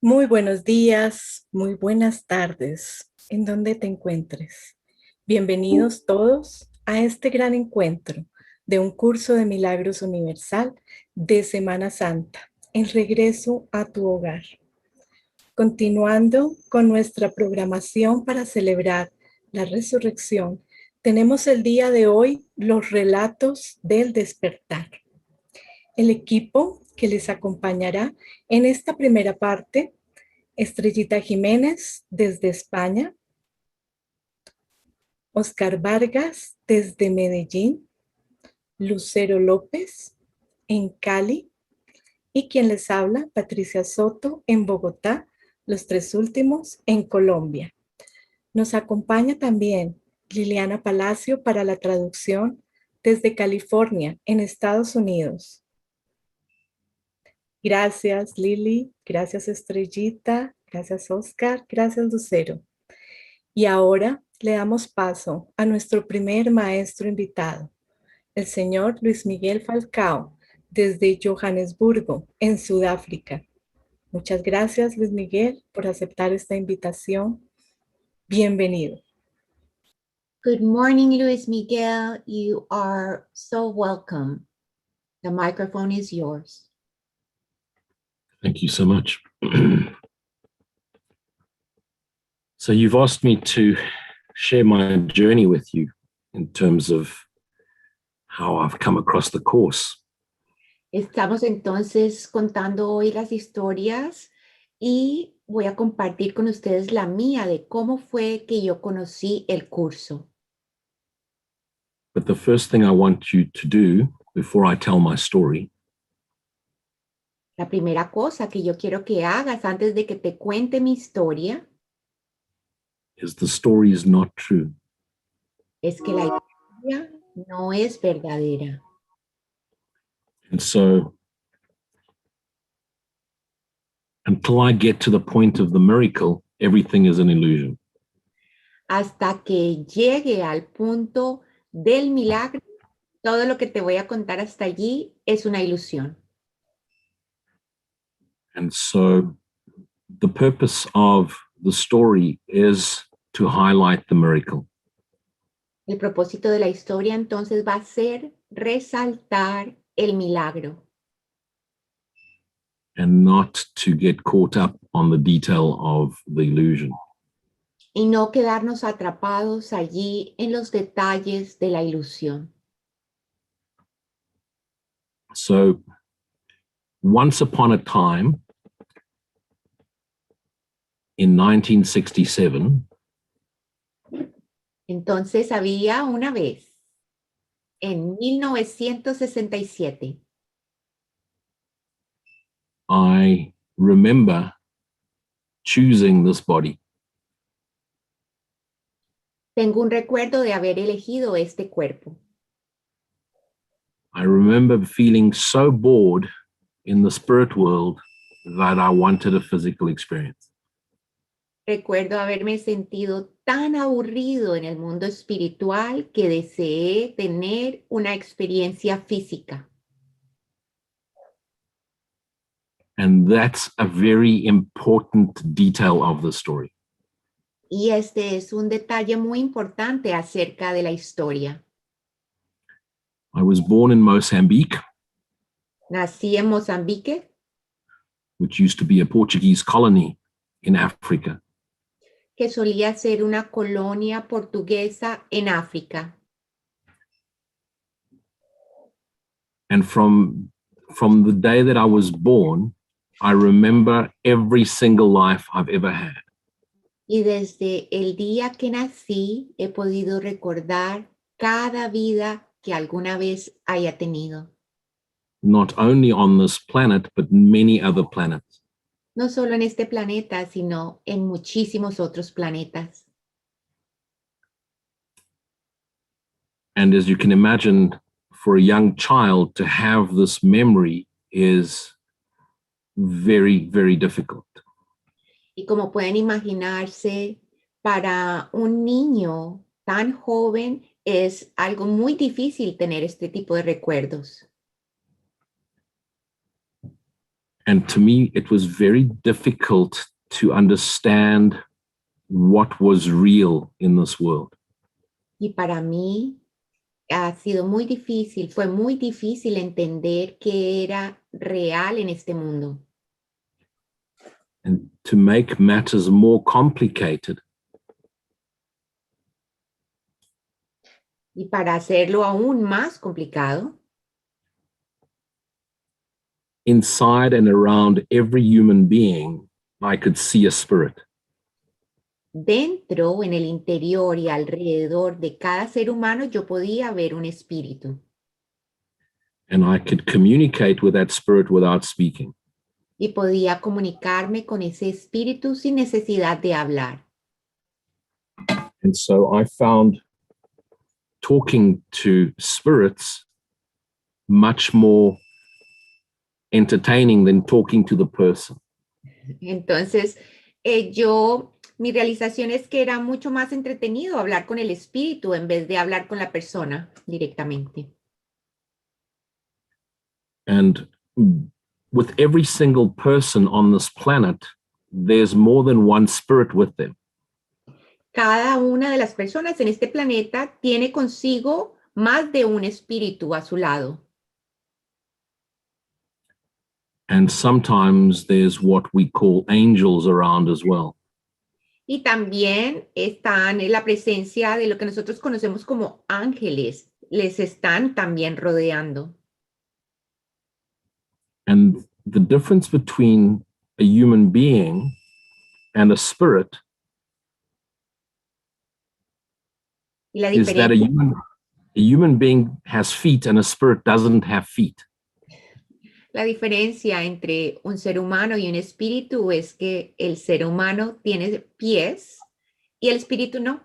Muy buenos días, muy buenas tardes, en donde te encuentres. Bienvenidos todos a este gran encuentro de un curso de milagros universal de Semana Santa, en regreso a tu hogar. Continuando con nuestra programación para celebrar la resurrección, tenemos el día de hoy los relatos del despertar. El equipo que les acompañará en esta primera parte: Estrellita Jiménez desde España, Oscar Vargas desde Medellín, Lucero López en Cali y quien les habla, Patricia Soto en Bogotá, los tres últimos en Colombia. Nos acompaña también Liliana Palacio para la traducción desde California, en Estados Unidos. Gracias, Lili. Gracias, Estrellita. Gracias, Oscar. Gracias, Lucero. Y ahora le damos paso a nuestro primer maestro invitado, el señor Luis Miguel Falcao, desde Johannesburgo, en Sudáfrica. Muchas gracias, Luis Miguel, por aceptar esta invitación. Bienvenido. Good morning, Luis Miguel. You are so welcome. The microphone is yours. Thank you so much. So you've asked me to share my journey with you in terms of how I've come across the course. Estamos entonces contando hoy las historias y voy a compartir con ustedes la mía de cómo fue que yo conocí el curso. But the first thing I want you to do before I tell my story La primera cosa que yo quiero que hagas antes de que te cuente mi historia is the story is not true. es que la historia no es verdadera. And so until I get to the point of the miracle, everything is an illusion. Hasta que llegue al punto del milagro, todo lo que te voy a contar hasta allí es una ilusión. And so the purpose of the story is to highlight the miracle. El propósito de la historia entonces va a ser resaltar el milagro And not to get caught up on the detail of the illusion. y no quedarnos atrapados allí en los detalles de la ilusión. So once upon a time in 1967, Entonces había una vez, en 1967, I remember choosing this body. tengo un recuerdo de haber elegido este cuerpo. I remember feeling so bored in the spirit world that I wanted a physical experience. Recuerdo haberme sentido tan aburrido en el mundo espiritual que deseé tener una experiencia física. And that's a very important detail of the story. Y este es un detalle muy importante acerca de la historia. I was born in Mozambique, Nací en Mozambique, which used to be a Portuguese colony in Africa. que solía ser una colonia portuguesa en África. And from the day that I was born, I remember every single life I've ever had. Y desde el día que nací he podido recordar cada vida que alguna vez haya tenido. Not only on this planet, but many other planets. No solo en este planeta, sino en muchísimos otros planetas. And as you can imagine, for a young child to have this memory is very, very difficult. Y como pueden imaginarse, para un niño tan joven es algo muy difícil tener este tipo de recuerdos. And to me, it was very difficult to understand what was real in this world. Y para mí ha sido muy difícil, fue muy difícil entender qué era real en este mundo. And to make matters more complicated, Y para hacerlo aún más complicado, inside and around every human being, I could see a spirit. dentro, en el interior y alrededor de cada ser humano, yo podía ver un espíritu. And I could communicate with that spirit without speaking. Y podía comunicarme con ese espíritu sin necesidad de hablar. And so I found talking to spirits much more entertaining than talking to the person. Entonces, mi realización es que era mucho más entretenido hablar con el espíritu en vez de hablar con la persona directamente. And with every single person on this planet, there's more than one spirit with them. Cada una de las personas en este planeta tiene consigo más de un espíritu a su lado. And sometimes there's what we call angels around as well. Y también están en la presencia de lo que nosotros conocemos como ángeles. Les están también rodeando. And the difference between a human being and a spirit Y la is that diferencia, a human being has feet and a spirit doesn't have feet. la diferencia entre un ser humano y un espíritu es que el ser humano tiene pies y el espíritu no.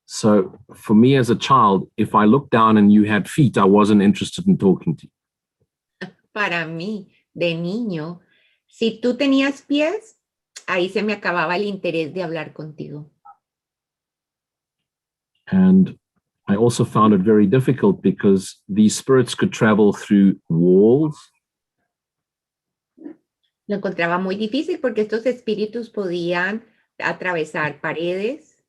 So for me as a child, if I looked down and you had feet, I wasn't interested in talking to you. Para mí, de niño, si tú tenías pies, ahí se me acababa el interés de hablar contigo. And I also found it very difficult because these spirits could travel through walls. Lo encontraba muy difícil porque estos espíritus podían atravesar paredes.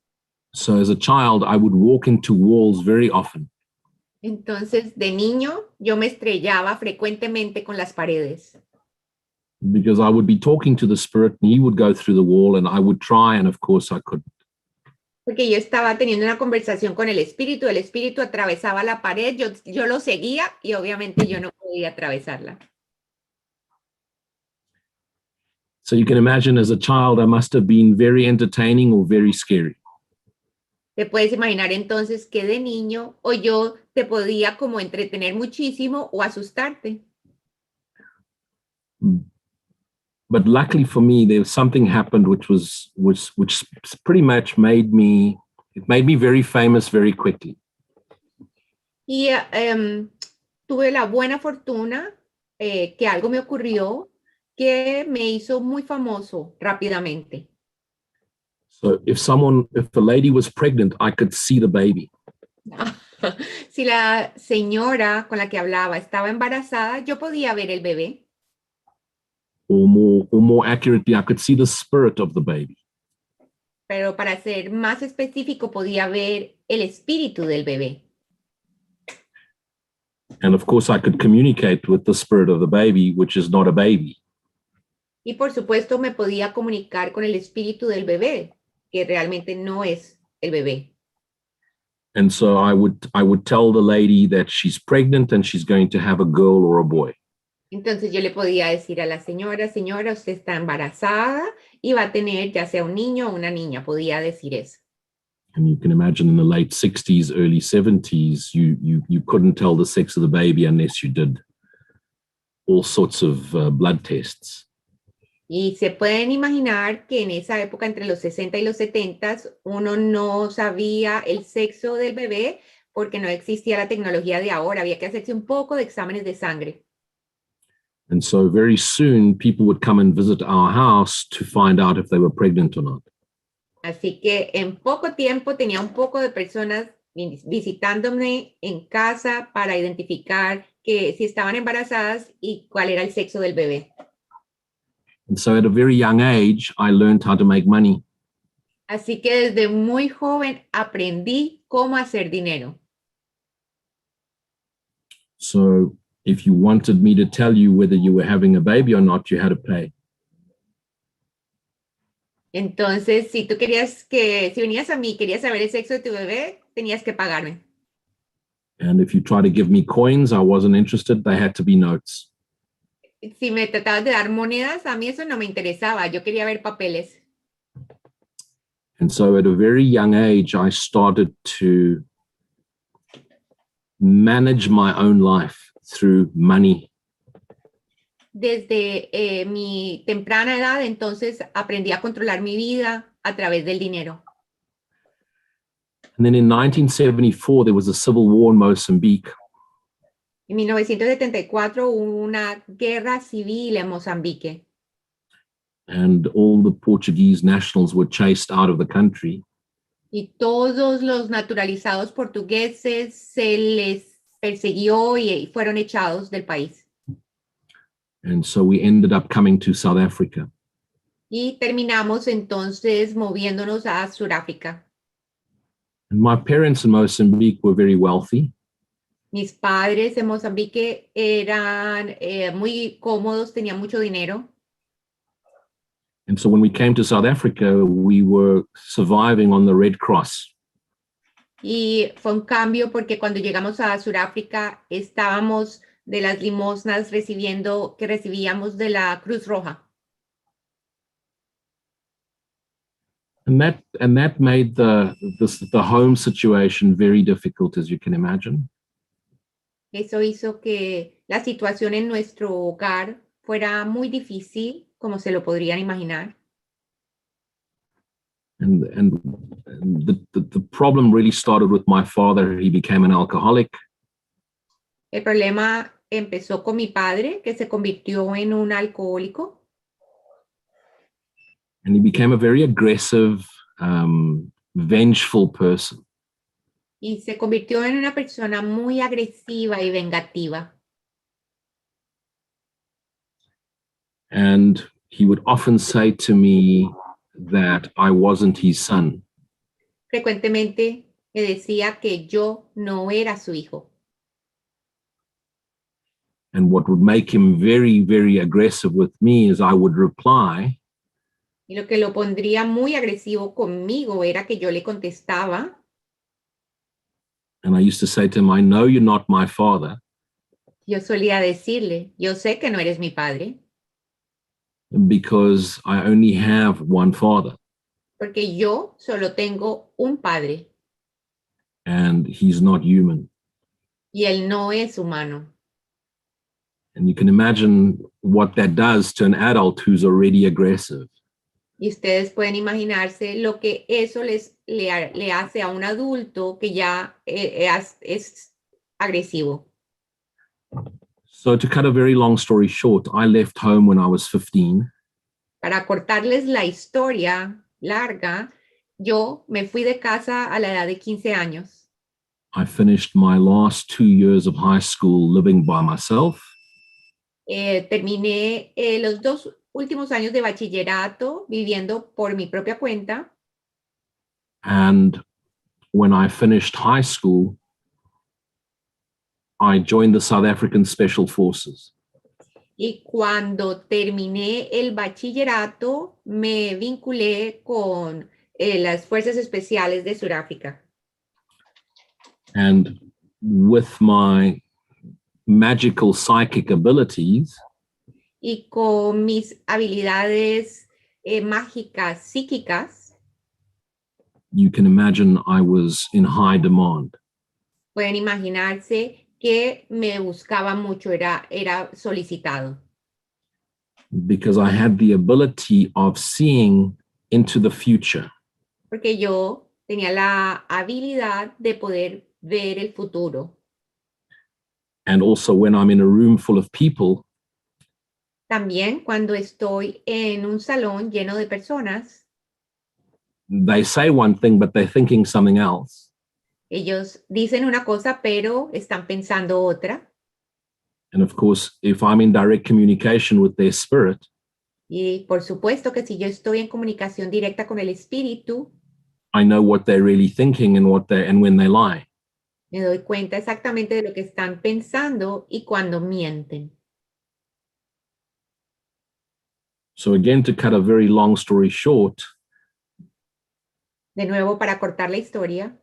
So as a child, I would walk into walls very often. Entonces, de niño, yo me estrellaba frecuentemente con las paredes. Because I would be talking to the spirit and he would go through the wall and I would try, and of course I couldn't. Porque yo estaba teniendo una conversación con el espíritu atravesaba la pared, yo lo seguía y obviamente yo no podía atravesarla. So you can imagine as a child, I must have been very entertaining or very scary. Te puedes imaginar entonces que de niño o yo te podía como entretener muchísimo o asustarte. But luckily for me, there was something happened which pretty much made me very famous very quickly. Y tuve la buena fortuna que algo me ocurrió que me hizo muy famoso rápidamente. So if a lady was pregnant, I could see the baby. Si la señora con la que hablaba estaba embarazada, yo podía ver el bebé. Or more accurately, I could see the spirit of the baby. Pero para ser más específico, podía ver el espíritu del bebé. And of course, I could communicate with the spirit of the baby, which is not a baby. Y por supuesto, me podía comunicar con el espíritu del bebé, que realmente no es el bebé. And so I would tell the lady that she's pregnant and she's going to have a girl or a boy. Entonces yo le podía decir a la señora, usted está embarazada y va a tener ya sea un niño o una niña, podía decir eso. And you can imagine in the late 60s, early 70s, you couldn't tell the sex of the baby unless you did all sorts of blood tests. Y se pueden imaginar que en esa época, entre los 60 y los 70, uno no sabía el sexo del bebé porque no existía la tecnología de ahora. Había que hacerse un poco de exámenes de sangre. And so very soon people would come and visit our house to find out if they were pregnant or not. Así que en poco tiempo tenía un poco de personas visitándome en casa para identificar que si estaban embarazadas y cuál era el sexo del bebé. And so at a very young age, I learned how to make money. Así que desde muy joven aprendí cómo hacer dinero. So if you wanted me to tell you whether you were having a baby or not, you had to pay. Entonces, si tú querías si venías a mí, querías saber el sexo de tu bebé, tenías que pagarme. And if you tried to give me coins, I wasn't interested. They had to be notes. Si me tratabas de dar monedas, a mí eso no me interesaba. Yo quería ver papeles. And so at a very young age, I started to manage my own life through money. Desde mi temprana edad, entonces aprendí a controlar mi vida a través del dinero. And then in 1974, there was a civil war in Mozambique. En 1974 hubo una guerra civil en Mozambique. And all the Portuguese nationals were chased out of the country. Y todos los naturalizados portugueses se les persiguió y fueron echados del país. And so we ended up coming to South Africa. Y terminamos entonces moviéndonos a Suráfrica. And my parents in Mozambique were very wealthy. Mis padres en Mozambique eran muy cómodos, tenían mucho dinero. And so when we came to South Africa, we were surviving on the Red Cross. Y fue un cambio porque cuando llegamos a Suráfrica estábamos de las limosnas que recibíamos de la Cruz Roja. And that made the home situation very difficult, as you can imagine. Eso hizo que la situación en nuestro hogar fuera muy difícil, como se lo podrían imaginar. And the problem really started with my father. He became an alcoholic. El problema empezó con mi padre, que se convirtió en un alcohólico. And he became a very aggressive, vengeful person. Y se convirtió en una persona muy agresiva y vengativa. And he would often say to me that I wasn't his son. Frecuentemente me decía que yo no era su hijo. And what would make him very, very aggressive with me is I would reply. Y lo que lo pondría muy agresivo conmigo era que yo le contestaba. And I used to say to him, I know you're not my father. Yo solía decirle, yo sé que no eres mi padre. Because I only have one father. Porque yo solo tengo un padre. And he's not human. Y él no es humano. And you can imagine what that does to an adult who's already aggressive. Y ustedes pueden imaginarse lo que eso le hace a un adulto que ya es agresivo. So to cut a very long story short, I left home when I was 15. Para cortarles la historia larga, yo me fui de casa a la edad de 15 años. I finished my last 2 years of high school living by myself. Terminé los 2 últimos años de bachillerato viviendo por mi propia cuenta. And when I finished high school, I joined the South African Special Forces. Y cuando terminé el bachillerato, me vinculé con las Fuerzas Especiales de Suráfrica. And with my magical psychic abilities, y con mis habilidades mágicas psíquicas, you can imagine I was in high demand. pueden imaginarse que me buscaba mucho, era solicitado. Because I had the ability of seeing into the future. Porque yo tenía la habilidad de poder ver el futuro. And also when I'm in a room full of people, También cuando estoy en un salón lleno de personas, they say one thing, but they're thinking something else. ellos dicen una cosa, pero están pensando otra. And of course, if I'm in direct communication with their spirit, Y por supuesto que si yo estoy en comunicación directa con el espíritu, I know what they're really thinking and when they lie. me doy cuenta exactamente de lo que están pensando y cuando mienten. So again, to cut a very long story short, De nuevo, para cortar la historia,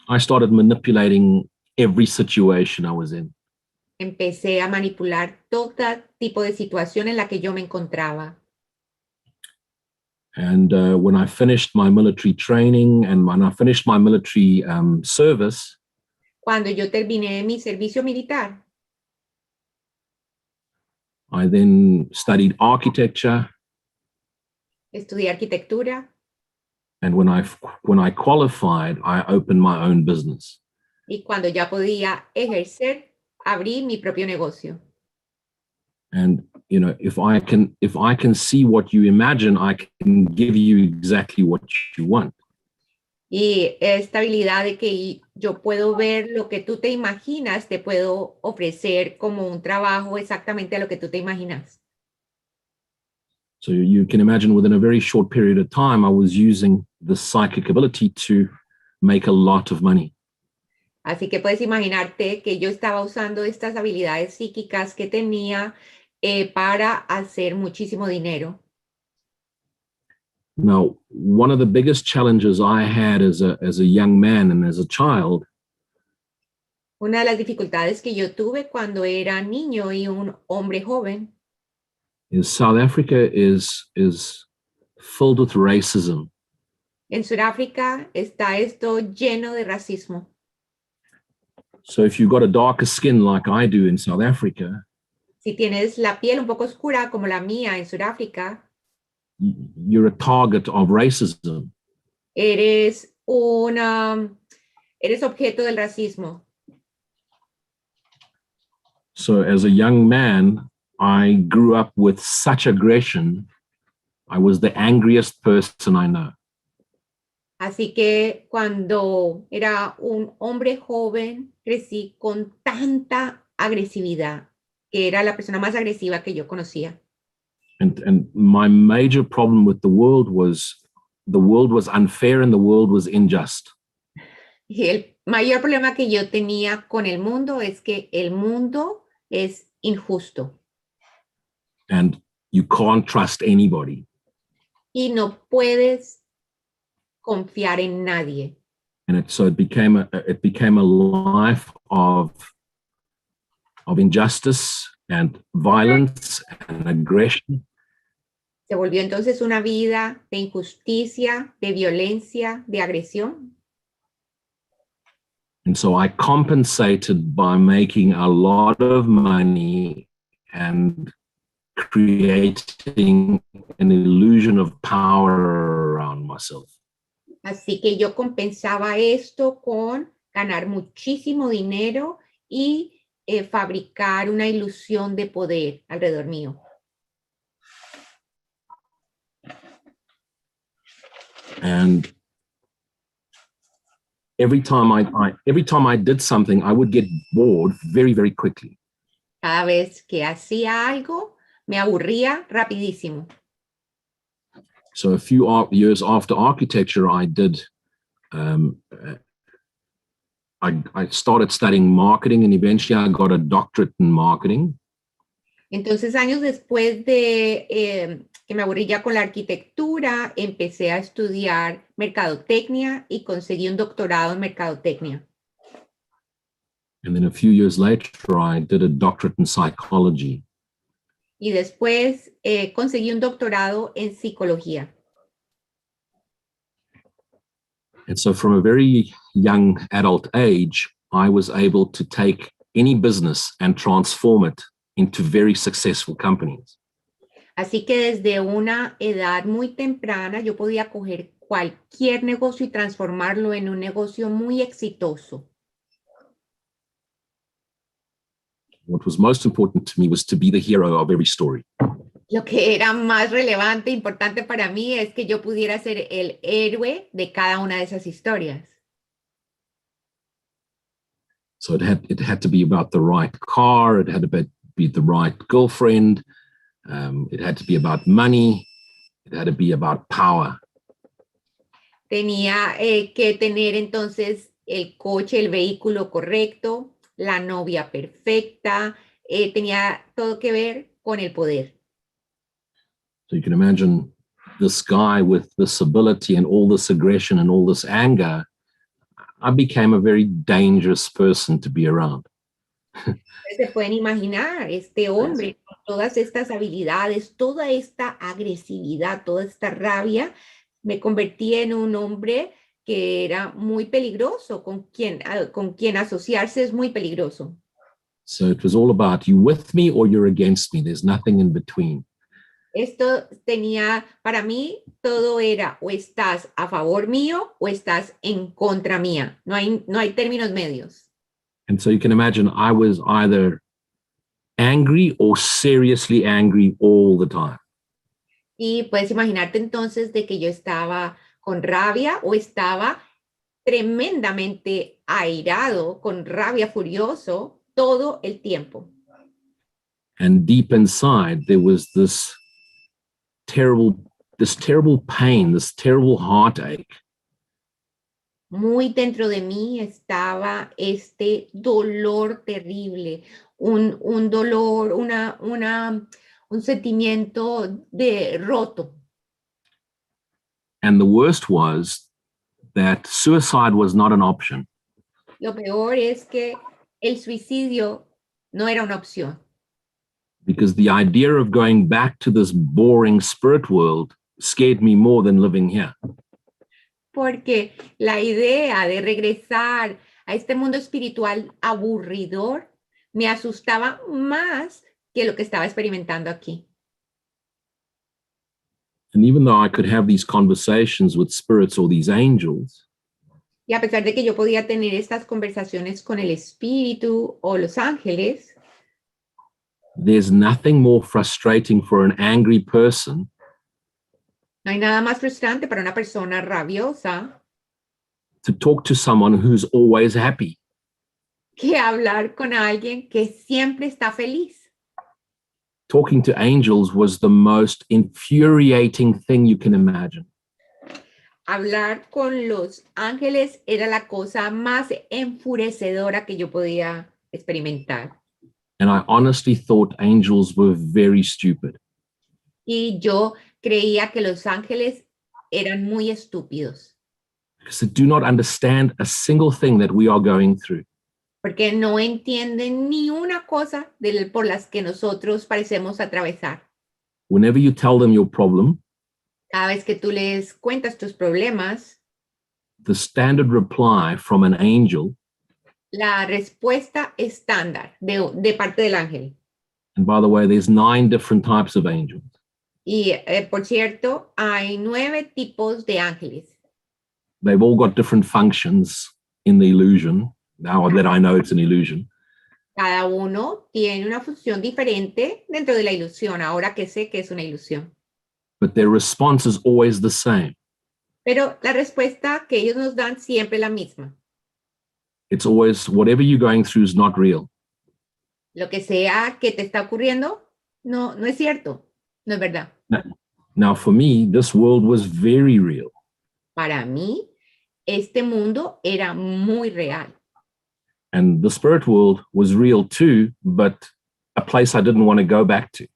I started manipulating every situation I was in. empecé a manipular todo tipo de situación en la que yo me encontraba. And when I finished my military training and when I finished my military service, Cuando yo terminé mi servicio militar, I then studied architecture. estudié arquitectura And when I qualified, I opened my own business. y cuando ya podía ejercer, abrí mi propio negocio. And you know, if I can see what you imagine, I can give you exactly what you want. Y esta habilidad de que yo puedo ver lo que tú te imaginas, te puedo ofrecer como un trabajo exactamente a lo que tú te imaginas. So you can imagine within a very short period of time, I was using the psychic ability to make a lot of money. Así que puedes imaginarte que yo estaba usando estas habilidades psíquicas que tenía para hacer muchísimo dinero. Now, one of the biggest challenges I had as a young man and as a child Una de las dificultades que yo tuve cuando era niño y un hombre joven is South Africa is filled with racism. en Suráfrica está esto lleno de racismo. So if you've got a darker skin like I do in South Africa, Si tienes la piel un poco oscura como la mía en Suráfrica, you're a target of racism. eres eres objeto del racismo. So as a young man, I grew up with such aggression. I was the angriest person I know. Así que cuando era un hombre joven, crecí con tanta agresividad, que era la persona más agresiva que yo conocía. And my major problem with the world was unfair and the world was unjust. Y el mayor problema que yo tenía con el mundo es que el mundo es injusto And you can't trust anybody. y no puedes confiar en nadie. And it became a life of injustice and violence and aggression. Se volvió entonces una vida de injusticia, de violencia, de agresión. And so I compensated by making a lot of money and creating an illusion of power around myself. Así que yo compensaba esto con ganar muchísimo dinero y fabricar una ilusión de poder alrededor mío. And every time I did something, I would get bored very, very quickly. Cada vez que hacía algo, me aburría rapidísimo. So a few years after architecture, I started studying marketing, and eventually I got a doctorate in marketing. Entonces, años después de que me aburrí ya con la arquitectura, empecé a estudiar mercadotecnia y conseguí un doctorado en mercadotecnia. And then a few years later, I did a doctorate in psychology. Y después conseguí un doctorado en psicología. And so from a very young adult age, I was able to take any business and transform it into very successful companies. Así que desde una edad muy temprana yo podía coger cualquier negocio y transformarlo en un negocio muy exitoso. What was most important to me was to be the hero of every story. Lo que era más relevante e importante para mí es que yo pudiera ser el héroe de cada una de esas historias. So it had to be about the right car. It had to be the right girlfriend. It had to be about money. It had to be about power. Tenía que tener entonces el coche, el vehículo correcto, la novia perfecta, tenía todo que ver con el poder. So you can imagine this guy with this ability and all this aggression and all this anger. I became a very dangerous person to be around. Se pueden imaginar, este hombre con todas estas habilidades, toda esta agresividad, toda esta rabia, me convertí en un hombre que era muy peligroso, con quien asociarse es muy peligroso. So it was all about you with me or you're against me. There's nothing in between. Esto tenía, para mí, todo era o estás a favor mío o estás en contra mía. No hay términos medios. And so you can imagine I was either angry or seriously angry all the time. Y puedes imaginarte entonces de que yo estaba con rabia o estaba tremendamente airado, con rabia, furioso, todo el tiempo. And deep inside, there was this terrible pain, this terrible heartache. Muy dentro de mí estaba este dolor terrible, un dolor, un sentimiento de roto. And the worst was that suicide was not an option. Lo peor es que el suicidio no era una opción. Because the idea of going back to this boring spirit world scared me more than living here. Porque la idea de regresar a este mundo espiritual aburridor me asustaba más que lo que estaba experimentando aquí. And even though I could have these conversations with spirits or these angels, Y a pesar de que yo podía tener estas conversaciones con el espíritu o los ángeles, there's nothing more frustrating for an angry person no hay nada más frustrante para una persona rabiosa to talk to someone who's always happy. que hablar con alguien que siempre está feliz. Talking to angels was the most infuriating thing you can imagine. Hablar con los ángeles era la cosa más enfurecedora que yo podía experimentar. And I honestly thought angels were very stupid. Y yo creía que los ángeles eran muy estúpidos. Because they do not understand a single thing that we are going through. Porque no entienden ni una cosa por las que nosotros parecemos atravesar. Whenever you tell them your problem, Cada vez que tú les cuentas tus problemas, the standard reply from an angel, la respuesta estándar de parte del ángel. and by the way, there's 9 different types of angels. Y por cierto, hay 9 tipos de ángeles. They've all got different functions in the illusion. Now that I know it's an illusion. Cada uno tiene una función diferente dentro de la ilusión, ahora que sé que es una ilusión. But their response is always the same. Pero la respuesta que ellos nos dan siempre es la misma. It's always, whatever you're going through is not real. Lo que sea que te está ocurriendo, no es cierto, no es verdad. Now, for me, this world was very real. Para mí, este mundo era muy real. And the spirit world was real too, but a place I didn't want to go back to.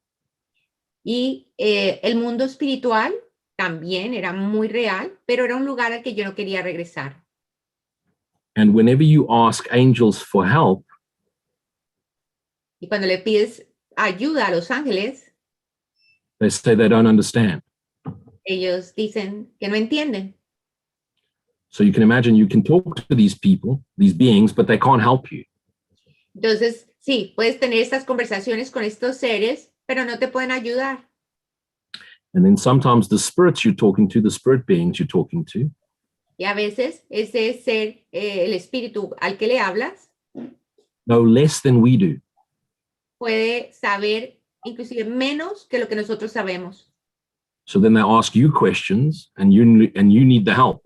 Y el mundo espiritual también era muy real, pero era un lugar al que yo no quería regresar. And whenever you ask angels for help, Y cuando le pides ayuda a los ángeles, they say they don't understand. ellos dicen que no entienden. So you can imagine you can talk to these people, these beings, but they can't help you. Entonces, sí, puedes tener estas conversaciones con estos seres, pero no te pueden ayudar. And then sometimes the spirits you're talking to, the spirit beings you're talking to, Y a veces ese ser, el espíritu al que le hablas, know less than we do. puede saber inclusive menos que lo que nosotros sabemos. So then they ask you questions and you need the help.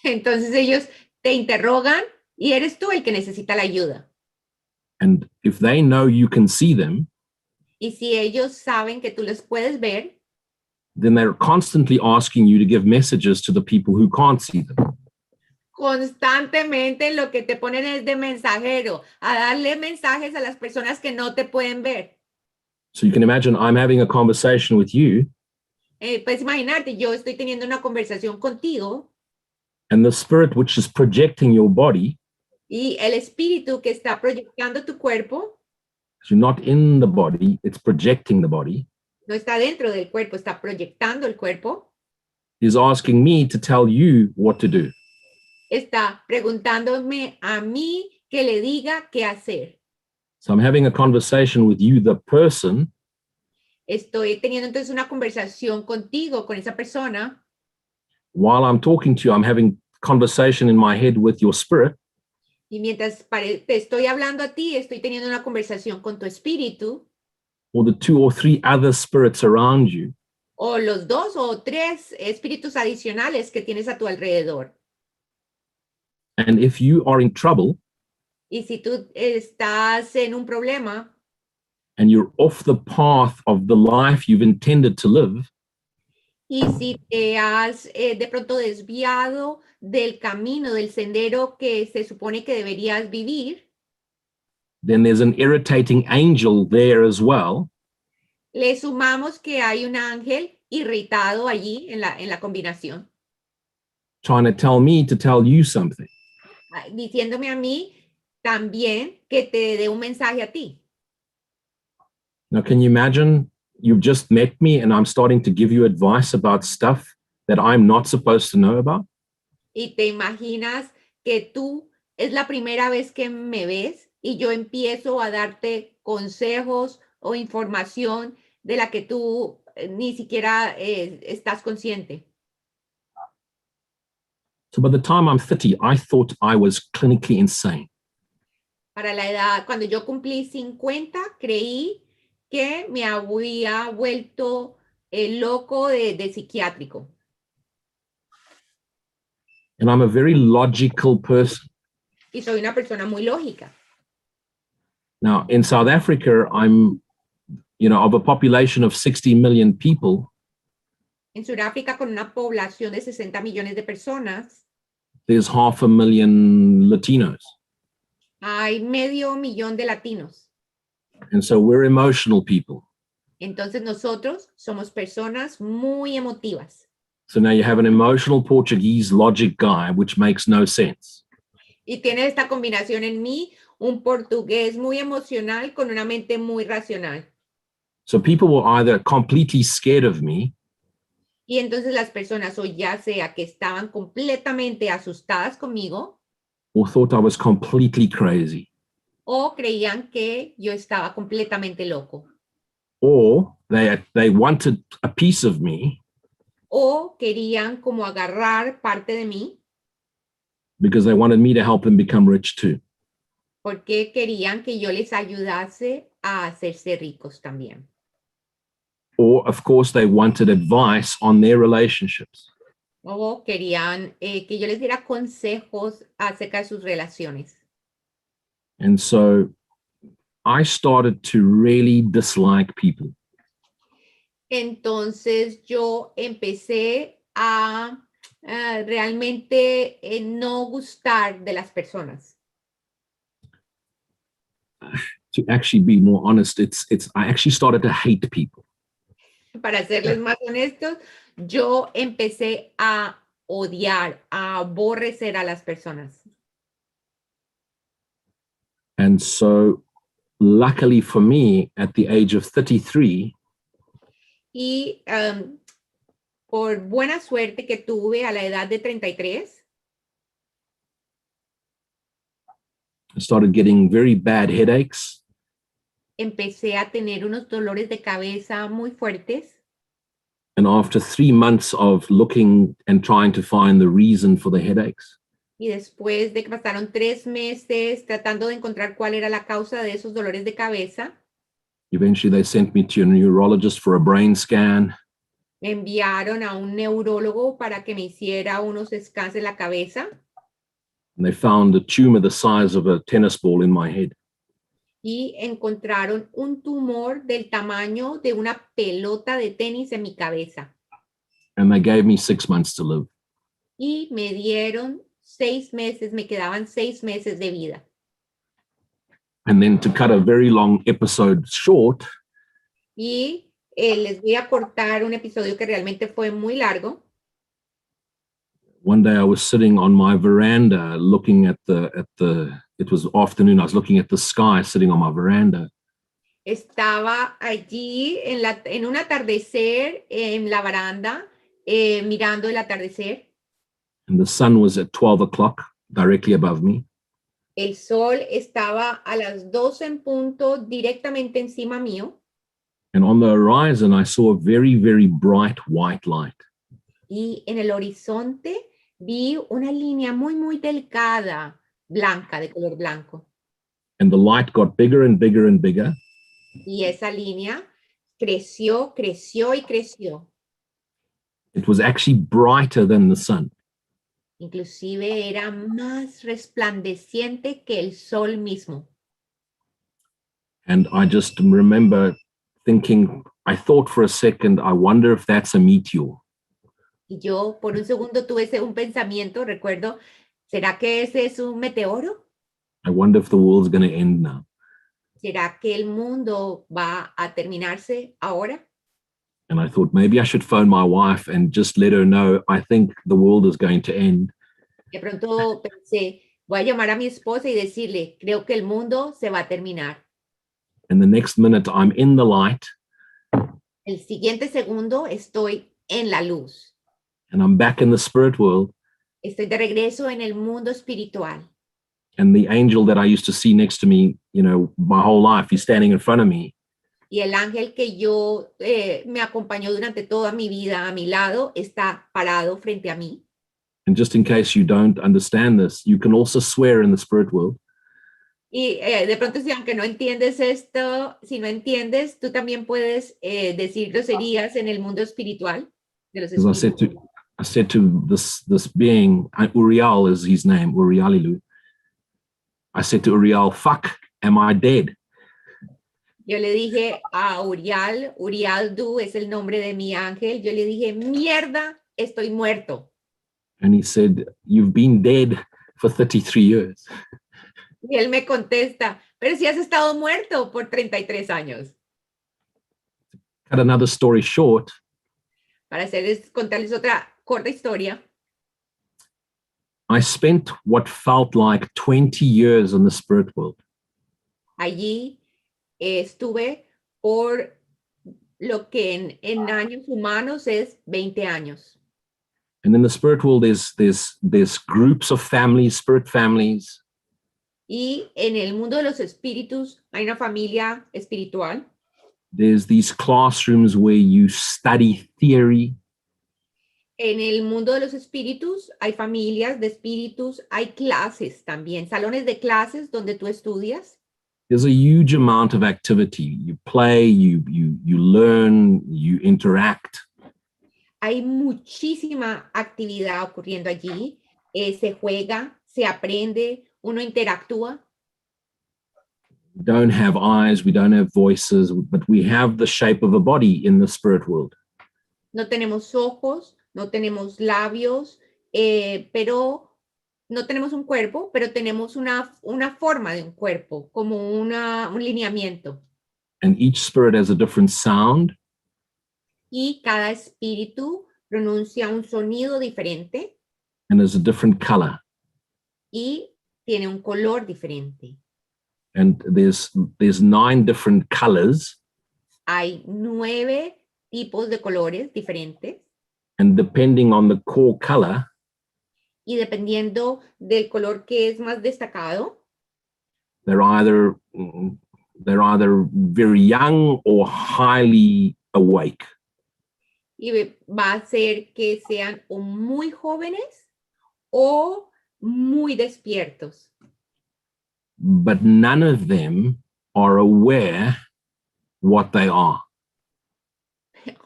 Entonces ellos te interrogan Y eres tú el que necesita la ayuda. And if they know you can see them, Y si ellos saben que tú los puedes ver, then they're constantly asking you to give messages to the people who can't see them. constantemente lo que te ponen es de mensajero, a darle mensajes a las personas que no te pueden ver. So you can imagine I'm having a conversation with you, Puedes imaginarte, yo estoy teniendo una conversación contigo and the spirit which is projecting your body, y el espíritu que está proyectando tu cuerpo you're not in the body, it's projecting the body, no está dentro del cuerpo, está proyectando el cuerpo, is asking me to tell you what to do. está preguntándome a mí que le diga qué hacer. So I'm having a conversation with you, the person, Estoy teniendo entonces una conversación contigo, con esa persona, while I'm talking to you, I'm having conversation in my head with your spirit, y mientras te estoy hablando a ti, estoy teniendo una conversación con tu espíritu, or the 2 or 3 other spirits around you. o los 2 o 3 espíritus adicionales que tienes a tu alrededor. And if you are in trouble Y si tú estás en un problema and you're off the path of the life you've intended to live, y si te has de pronto desviado del camino, del sendero que se supone que deberías vivir, then there's an irritating angel there as well, le sumamos que hay un ángel irritado allí en la combinación, trying to tell me to tell you something. diciéndome a mí también que te dé un mensaje a ti. Now, can you imagine you've just met me and I'm starting to give you advice about stuff that I'm not supposed to know about? Y te imaginas que tú es la primera vez que me ves y yo empiezo a darte consejos o información de la que tú ni siquiera estás consciente. So by the time I'm 30, I thought I was clinically insane. Para la edad, cuando yo cumplí 50, creí que me había vuelto loco de psiquiátrico. And I'm a very logical person. Y soy una persona muy lógica. Now, in South Africa, I'm, of a population of 60 million people, En Suráfrica, con una población de 60 millones de personas, there's 500,000 Latinos. hay 500,000 de latinos. And so we're emotional people. Entonces nosotros somos personas muy emotivas. So now you have an emotional Portuguese logic guy, which makes no sense. Y tiene esta combinación en mí, un portugués muy emocional con una mente muy racional. So people were either completely scared of me, Y entonces las personas, o ya sea que estaban completamente asustadas conmigo, or thought I was completely crazy, o creían que yo estaba completamente loco, or they wanted a piece of me o querían como agarrar parte de mí because they wanted me to help them become rich too. porque querían que yo les ayudase a hacerse ricos también. Or, of course, they wanted advice on their relationships. O querían que yo les diera consejos acerca de sus relaciones. And so I started to really dislike people. Entonces yo empecé a realmente no gustar de las personas. To actually be more honest, I actually started to hate people. Para serles más honestos, yo empecé a odiar, a aborrecer a las personas. And so, luckily for me, at the age of 33, Y por buena suerte que tuve a la edad de 33, I started getting very bad headaches. empecé a tener unos dolores de cabeza muy fuertes. And after 3 months of looking and trying to find the reason for the headaches, Y después de que pasaron 3 meses tratando de encontrar cuál era la causa de esos dolores de cabeza, eventually they sent me to a neurologist for a brain scan. me enviaron a un neurólogo para que me hiciera unos scans en la cabeza. And they found a tumor the size of a tennis ball in my head. Y encontraron un tumor del tamaño de una pelota de tenis en mi cabeza. And they gave me 6 months to live. Y me dieron 6 meses, me quedaban 6 meses de vida. And then to cut a very long episode short, Y les voy a cortar un episodio que realmente fue muy largo. one day I was sitting on my veranda looking at it was afternoon, I was looking at the sky sitting on my veranda. Estaba allí en un atardecer en la baranda, mirando el atardecer. And the sun was at 12 o'clock directly above me. El sol estaba a las 12 en punto directamente encima mío. And on the horizon, I saw a very, very bright white light. Y en el horizonte vi una línea muy, muy delgada, blanca, de color blanco. And the light got bigger and bigger and bigger. Y esa línea creció, creció y creció. It was actually brighter than the sun. Inclusive era más resplandeciente que el sol mismo. And I just remember thinking, I thought for a second, I wonder if that's a meteor. Y yo por un segundo tuve un pensamiento, recuerdo, ¿será que ese es un meteoro? I wonder if the world's going to end now. ¿Será que el mundo va a terminarse ahora? And I thought maybe I should phone my wife and just let her know I think the world is going to end. De pronto pensé, voy a llamar a mi esposa y decirle, creo que el mundo se va a terminar. And the next minute I'm in the light. El siguiente segundo estoy en la luz. And I'm back in the spirit world. Estoy de regreso en el mundo espiritual. And the angel that I used to see next to me, my whole life, he's standing in front of me. Y el ángel que yo me acompañó durante toda mi vida a mi lado está parado frente a mí. And just in case you don't understand this, you can also swear in the spirit world. Y de pronto, si aunque no entiendes esto, si no entiendes, tú también puedes decir groserías en el mundo espiritual. De los espíritus. I said to this being, Uriel is his name, Urialilu. I said to Uriel, fuck, am I dead? Yo le dije a Urialdu es el nombre de mi ángel, yo le dije, mierda, estoy muerto. And he said, you've been dead for 33 years. Y él me contesta, pero si has estado muerto por 33 años. Cut another story short. Para contarles otra corta historia. I spent what felt like 20 years in the spirit world. Allí estuve por lo que en años humanos es 20 años. And in the spirit world, there's groups of families, spirit families. Y en el mundo de los espíritus hay una familia espiritual. There's these classrooms where you study theory. En el mundo de los espíritus hay familias de espíritus, hay clases también, salones de clases donde tú estudias. There's a huge amount of activity. You play, you learn, you interact. Hay muchísima actividad ocurriendo allí. Se juega, se aprende, uno interactúa. We don't have eyes, we don't have voices, but we have the shape of a body in the spirit world. No tenemos ojos, no tenemos labios, pero no tenemos un cuerpo, pero tenemos una forma de un cuerpo, como un lineamiento. And each spirit has a different sound. Y cada espíritu pronuncia un sonido diferente. And has a different color. Y tiene un color diferente. And there's 9 different colors. Hay 9 tipos de colores diferentes. And depending on the core color, y dependiendo del color que es más destacado, they're either very young or highly awake. Y va a ser que sean o muy jóvenes o muy despiertos. But none of them are aware what they are.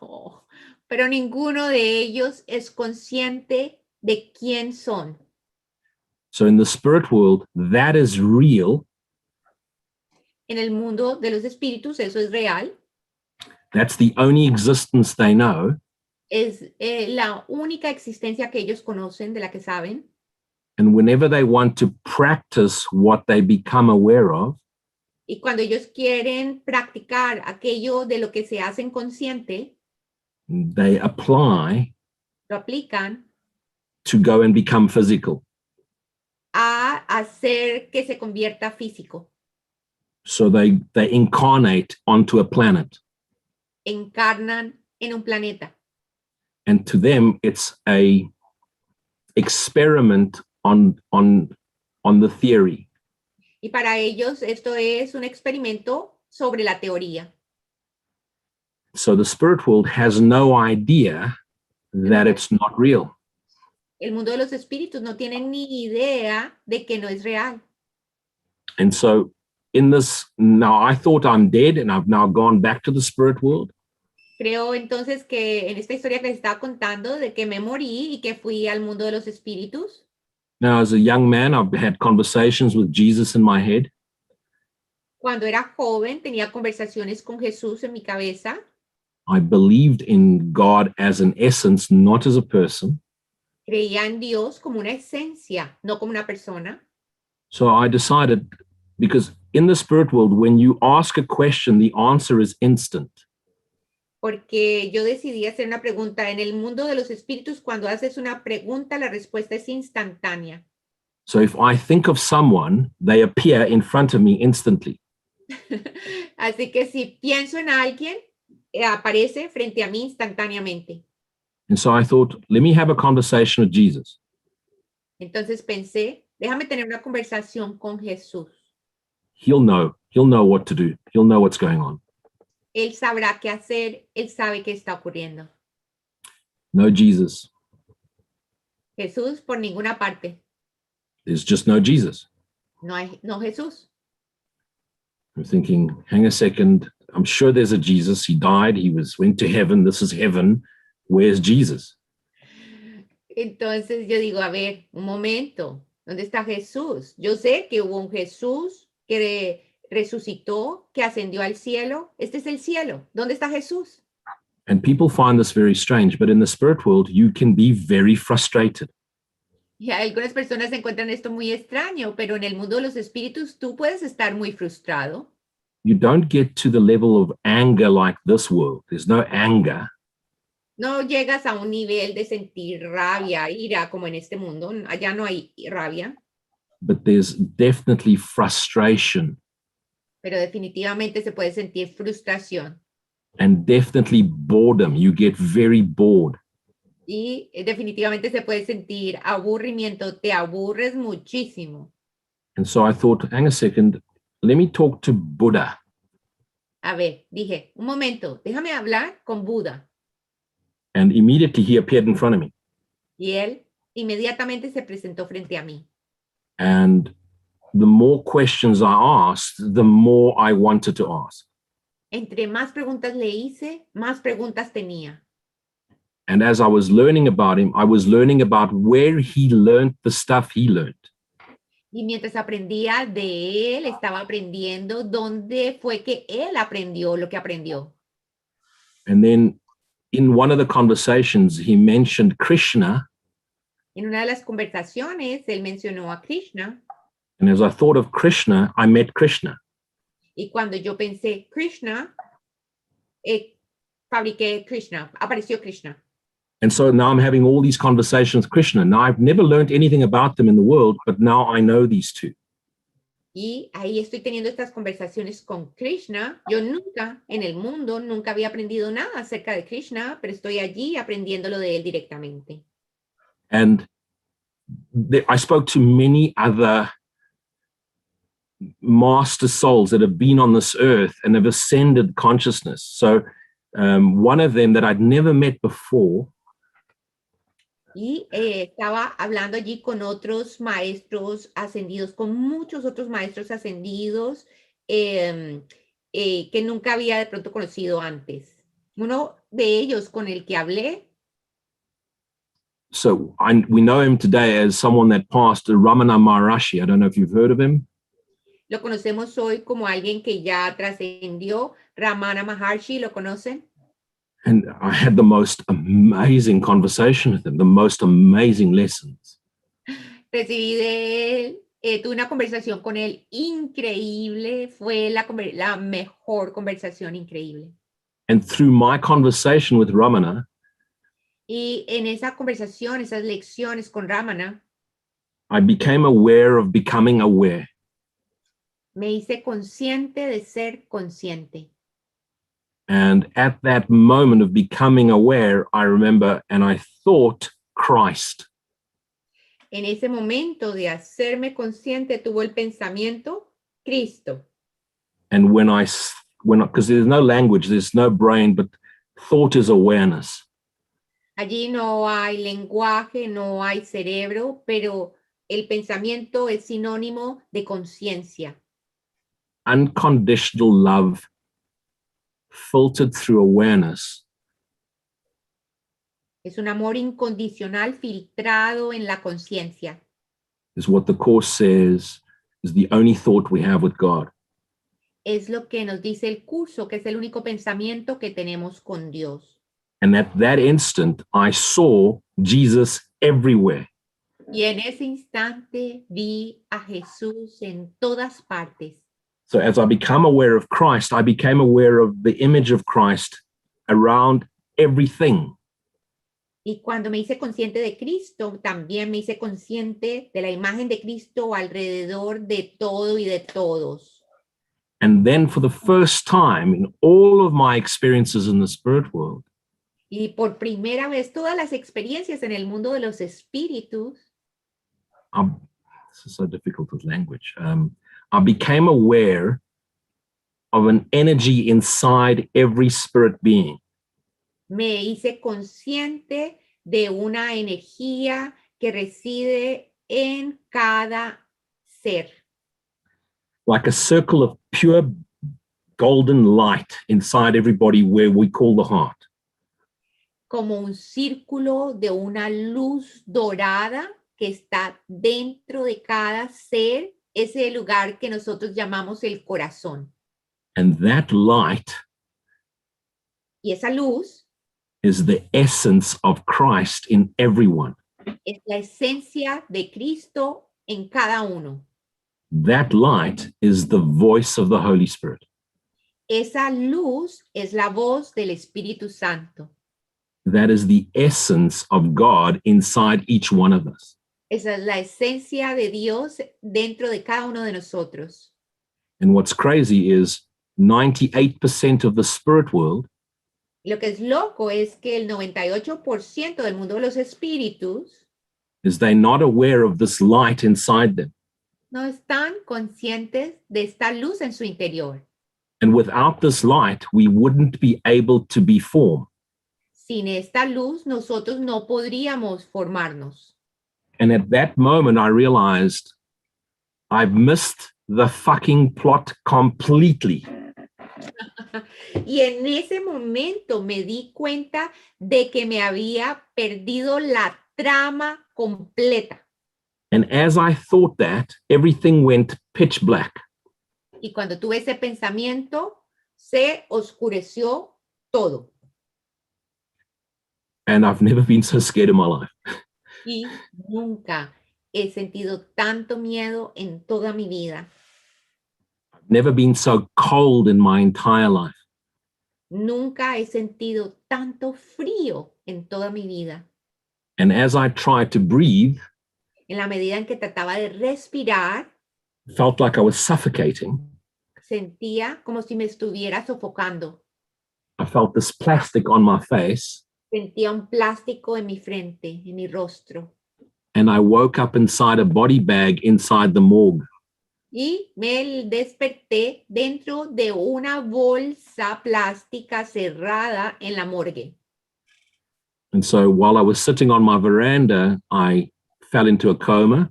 Oh, pero ninguno de ellos es consciente de quién son. So in the spirit world, that is real. En el mundo de los espíritus, eso es real. That's the only existence they know. Es la única existencia que ellos conocen, de la que saben. And whenever they want to practice what they become aware of, Y cuando ellos quieren practicar aquello de lo que se hacen consciente, they apply lo aplican to go and become physical. a hacer que se convierta físico. So they incarnate onto a planet. Encarnan en un planeta. And to them, it's a experiment on the theory. Y para ellos esto es un experimento sobre la teoría. So the spirit world has no idea that it's not real. El mundo de los espíritus no tiene ni idea de que no es real. And so in this, now I thought I'm dead and I've now gone back to the spirit world. Creo entonces que en esta historia que les estaba contando de que me morí y que fui al mundo de los espíritus. Now, as a young man, I've had conversations with Jesus in my head. Cuando era joven tenía conversaciones con Jesús en mi cabeza. I believed in God as an essence, not as a person. Creía en Dios como una esencia, no como una persona. So I decided, because in the spirit world, when you ask a question, the answer is instant. Porque yo decidí hacer una pregunta. En el mundo de los espíritus, cuando haces una pregunta, la respuesta es instantánea. So if I think of someone, they appear in front of me instantly. Así que si pienso en alguien, aparece frente a mí instantáneamente. And so I thought, let me have a conversation with Jesus. Entonces pensé, déjame tener una conversación con Jesús. He'll know what to do. He'll know what's going on. Él sabrá qué hacer, él sabe qué está ocurriendo. No Jesus. Jesús por ninguna parte. There's just no Jesus. No Jesús. I'm thinking, hang a second. I'm sure there's a Jesus. He died. Went to heaven. This is heaven. Where's Jesus? Entonces yo digo, a ver, un momento. ¿Dónde está Jesús? Yo sé que hubo un Jesús que resucitó, que ascendió al cielo. Este es el cielo. ¿Dónde está Jesús? And people find this very strange, but in the spirit world, you can be very frustrated. Y algunas personas encuentran esto muy extraño, pero en el mundo de los espíritus tú puedes estar muy frustrado. You don't get to the level of anger like this world. There's no anger. No llegas a un nivel de sentir rabia, ira, como en este mundo. Allá no hay rabia. But there's definitely frustration. Pero definitivamente se puede sentir frustración. And definitely boredom. You get very bored. Y definitivamente se puede sentir aburrimiento. Te aburres muchísimo. And so I thought, hang a second, let me talk to Buddha. A ver, dije, un momento, déjame hablar con Buda. And immediately he appeared in front of me. Y él inmediatamente se presentó frente a mí. And the more questions I asked, the more I wanted to ask. Entre más preguntas le hice, más preguntas tenía. And as I was learning about him, I was learning about where he learned the stuff he learned. Y mientras aprendía de él, estaba aprendiendo dónde fue que él aprendió lo que aprendió. And then in one of the conversations, he mentioned Krishna. En una de las conversaciones, él mencionó a Krishna. And as I thought of Krishna, I met Krishna. Y cuando yo pensé Krishna, fabriqué Krishna, apareció Krishna. And so now I'm having all these conversations with Krishna. Now I've never learned anything about them in the world, but now I know these two. Y ahí estoy teniendo estas conversaciones con Krishna. Yo nunca, en el mundo, nunca había aprendido nada acerca de Krishna, pero estoy allí aprendiéndolo de él directamente. And I spoke to many other master souls that have been on this earth and have ascended consciousness. So one of them that I'd never met before. Y estaba hablando allí con otros maestros ascendidos, con muchos otros maestros ascendidos que nunca había de pronto conocido antes. Uno de ellos con el que hablé. So we know him today as someone that passed, Ramana Maharishi. I don't know if you've heard of him. Lo conocemos hoy como alguien que ya trascendió. Ramana Maharshi, ¿lo conocen? And I had the most amazing conversation with him, the most amazing lessons. Recibí de él, tuve una conversación con él increíble. Fue la mejor conversación increíble. And through my conversation with Ramana, Y en esa conversación, esas lecciones con Ramana, I became aware of becoming aware. me hice consciente de ser consciente. And at that moment of becoming aware, I remember, and I thought Christ. En ese momento de hacerme consciente, tuvo el pensamiento Cristo. And because there's no language, there's no brain, but thought is awareness. Allí no hay lenguaje, no hay cerebro, pero el pensamiento es sinónimo de conciencia. Unconditional love filtered through awareness Es un amor incondicional filtrado en la conciencia. is what the Course says is the only thought we have with God. Es lo que nos dice el curso, que es el único pensamiento que tenemos con Dios. And at that instant, I saw Jesus everywhere. Y en ese instante vi a Jesús en todas partes. So as I become aware of Christ, I became aware of the image of Christ around everything. Y cuando me hice consciente de Cristo, también me hice consciente de la imagen de Cristo alrededor de todo y de todos. And then for the first time in all of my experiences in the spirit world, Y por primera vez, todas las experiencias en el mundo de los espíritus, this is so difficult with language. I became aware of an energy inside every spirit being. me hice consciente de una energía que reside en cada ser. Like a circle of pure golden light inside everybody where we call the heart. Como un círculo de una luz dorada que está dentro de cada ser, ese lugar que nosotros llamamos el corazón. And that light Y esa luz is the essence of Christ in everyone. es la esencia de Cristo en cada uno. That light is the voice of the Holy Spirit. Esa luz es la voz del Espíritu Santo. That is the essence of God inside each one of us. Esa es la esencia de Dios dentro de cada uno de nosotros. And what's crazy is 98% of the spirit world Lo que es loco es que el 98% del mundo de los espíritus is they're not aware of this light inside them. no están conscientes de esta luz en su interior. And without this light, we wouldn't be able to be formed. Sin esta luz, nosotros no podríamos formarnos. And at that moment, I realized I've missed the fucking plot completely. Y en ese momento me di cuenta de que me había perdido la trama completa. And as I thought that, everything went pitch black. Y cuando tuve ese pensamiento, se oscureció todo. And I've never been so scared in my life. Y nunca he sentido tanto miedo en toda mi vida. I've never been so cold in my entire life. Nunca he sentido tanto frío en toda mi vida. And as I tried to breathe, En la medida en que trataba de respirar, felt like I was suffocating. sentía como si me estuviera sofocando. I felt this plastic on my face, Sentía un plástico en mi frente, en mi rostro. and I woke up inside a body bag inside the morgue. Y me desperté dentro de una bolsa plástica cerrada en la morgue. And so while I was sitting on my veranda, I fell into a coma.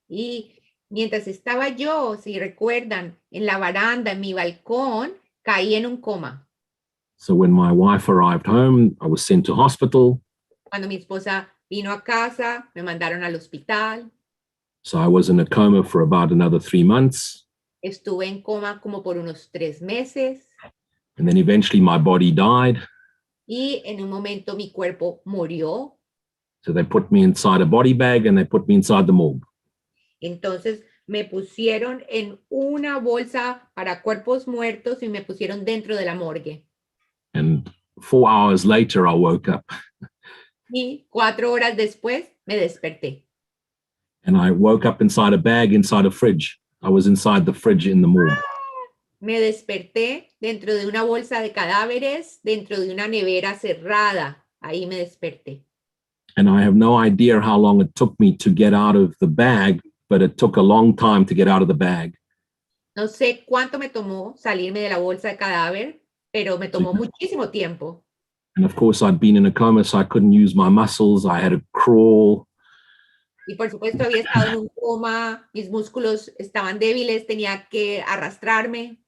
Y mientras estaba yo, si recuerdan, en la baranda, en mi balcón, caí en un coma. So when my wife arrived home, I was sent to hospital. Cuando mi esposa Vino a casa, me mandaron al hospital. So I was in a coma for about another 3 months. Estuve en coma como por unos 3 meses. And then eventually my body died. Y en un momento mi cuerpo murió. So they put me inside a body bag and they put me inside the morgue. Entonces me pusieron en una bolsa para cuerpos muertos y me pusieron dentro de la morgue. And 4 hours later, I woke up. Y 4 horas después me desperté. And I woke up inside a bag, inside a fridge. I was inside the fridge in the morgue. Me desperté dentro de una bolsa de cadáveres, dentro de una nevera cerrada. Ahí me desperté. And I have no idea how long it took me to get out of the bag, but it took a long time to get out of the bag. No sé cuánto me tomó salirme de la bolsa de cadáver, pero me tomó muchísimo tiempo. And of course, I'd been in a coma, so I couldn't use my muscles. I had to crawl. Y por supuesto había estado en un coma, mis músculos estaban débiles, tenía que arrastrarme.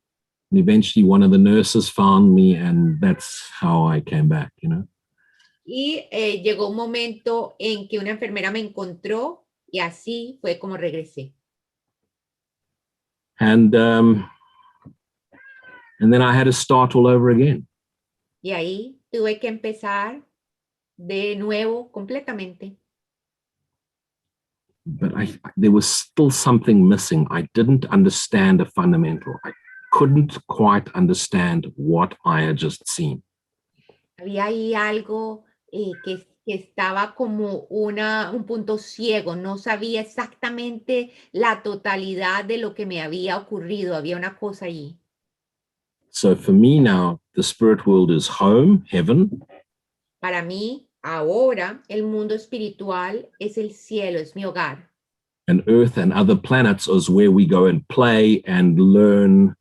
And eventually one of the nurses found me, and that's how I came back, you know. Y llegó un momento en que una enfermera me encontró y así fue como regresé. And then I had to start all over again. Y ahí tuve que empezar de nuevo completamente. But there was still something missing. I didn't understand a fundamental. I couldn't quite understand what I had just seen. Había ahí algo que estaba como un punto ciego. No sabía exactamente la totalidad de lo que me había ocurrido. Había una cosa allí. So for me now, the spirit world is home, heaven. Para mí, ahora, el mundo espiritual es el cielo, es mi hogar. And Earth and other planets is where we go and play and learn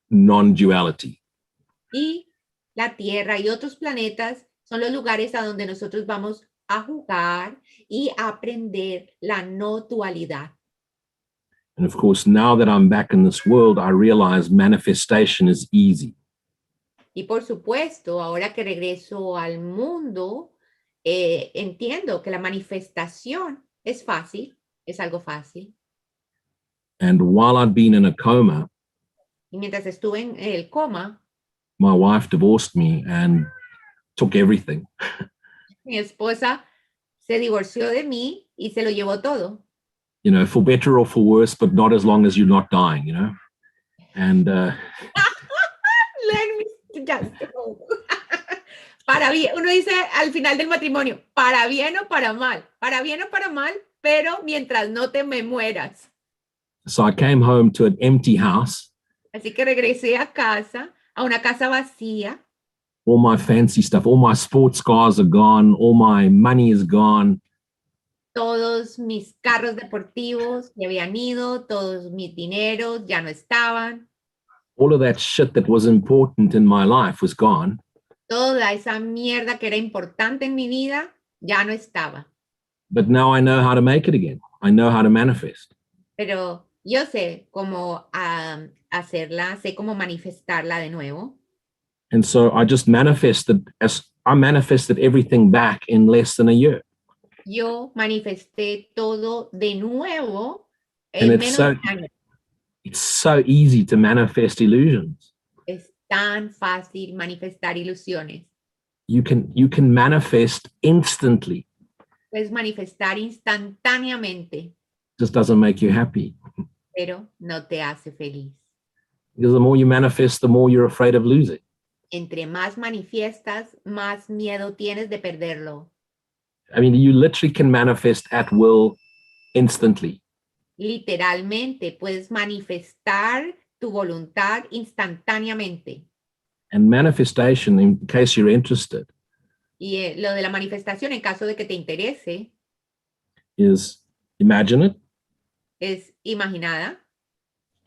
non-duality. Y la Tierra y otros planetas son los lugares a donde nosotros vamos a jugar y a aprender la no dualidad. And of course, now that I'm back in this world, I realize manifestation is easy. Y por supuesto, ahora que regreso al mundo, entiendo que la manifestación es fácil, es algo fácil. And while I'd been in a coma, Y mientras estuve en el coma, my wife divorced me and took everything. mi esposa se divorció de mí y se lo llevó todo. You know, for better or for worse, but not as long as you're not dying, you know. And Let me just go. Para bien, uno dice al final del matrimonio, para bien o para mal, pero mientras no te me mueras. so I came home to an empty house. Así que regresé a casa, a una casa vacía. All my fancy stuff, all my sports cars are gone, all my money is gone. Todos mis carros deportivos ya habían ido, todos mis dineros ya no estaban. All of that shit that was important in my life was gone. Toda esa mierda que era importante en mi vida ya no estaba. But now I know how to make it again. I know how to manifest. Pero yo sé cómo hacerla, sé cómo manifestarla de nuevo. And so I just manifested everything back in less than a year. Yo manifesté todo de nuevo And en menos de un año. it's so easy to manifest illusions. Es tan fácil manifestar ilusiones. You can manifest instantly. Puedes manifestar instantáneamente, Just doesn't make you happy. pero no te hace feliz. Because the more you manifest, the more you're afraid of losing. Entre más manifiestas, más miedo tienes de perderlo. I mean, you literally can manifest at will instantly. Literalmente, puedes manifestar tu voluntad instantáneamente. And manifestation, in case you're interested, Y lo de la manifestación, en caso de que te interese, is imagine it es imaginada.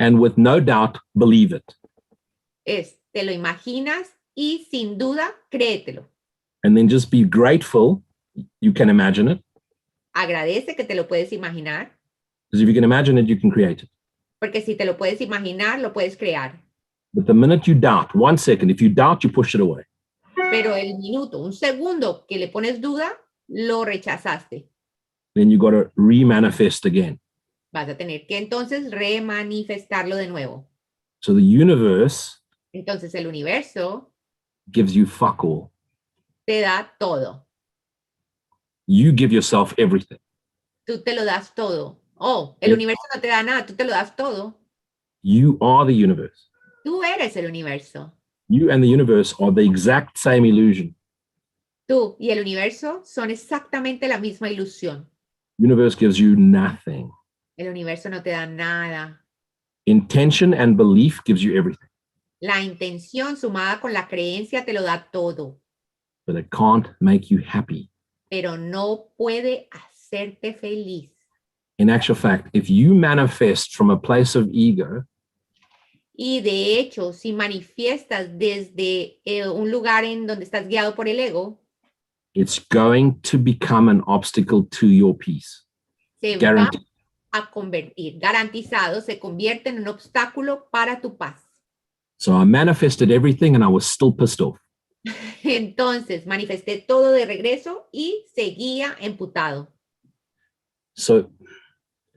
and with no doubt, believe it. Te lo imaginas y sin duda, créetelo. And then just be grateful you can imagine it. Agradece que te lo puedes imaginar, Because if you can imagine it, you can create it. porque si te lo puedes imaginar, lo puedes crear. But the minute you doubt, 1 second, if you doubt, you push it away. Pero el minuto, un segundo que le pones duda, lo rechazaste. then you got to remanifest again. Vas a tener que entonces remanifestarlo de nuevo. So the universe Entonces el universo gives you fuck all. te da todo. You give yourself everything. Tú te lo das todo. Oh, el Yes. universo no te da nada, tú te lo das todo. You are the universe. Tú eres el universo. You and the universe are the exact same illusion. Tú y el universo son exactamente la misma ilusión. Universe gives you nothing. El universo no te da nada. Intention and belief gives you everything, La intención sumada con la creencia te lo da todo, but it can't make you happy. pero no puede hacerte feliz. In actual fact, if you manifest from a place of ego, Y de hecho, si manifiestas desde un lugar en donde estás guiado por el ego, it's going to become an obstacle to your peace. se Guaranteed. va a convertir, garantizado, se convierte en un obstáculo para tu paz. So I manifested everything and I was still pissed off. Entonces, manifesté todo de regreso y seguía emputado. So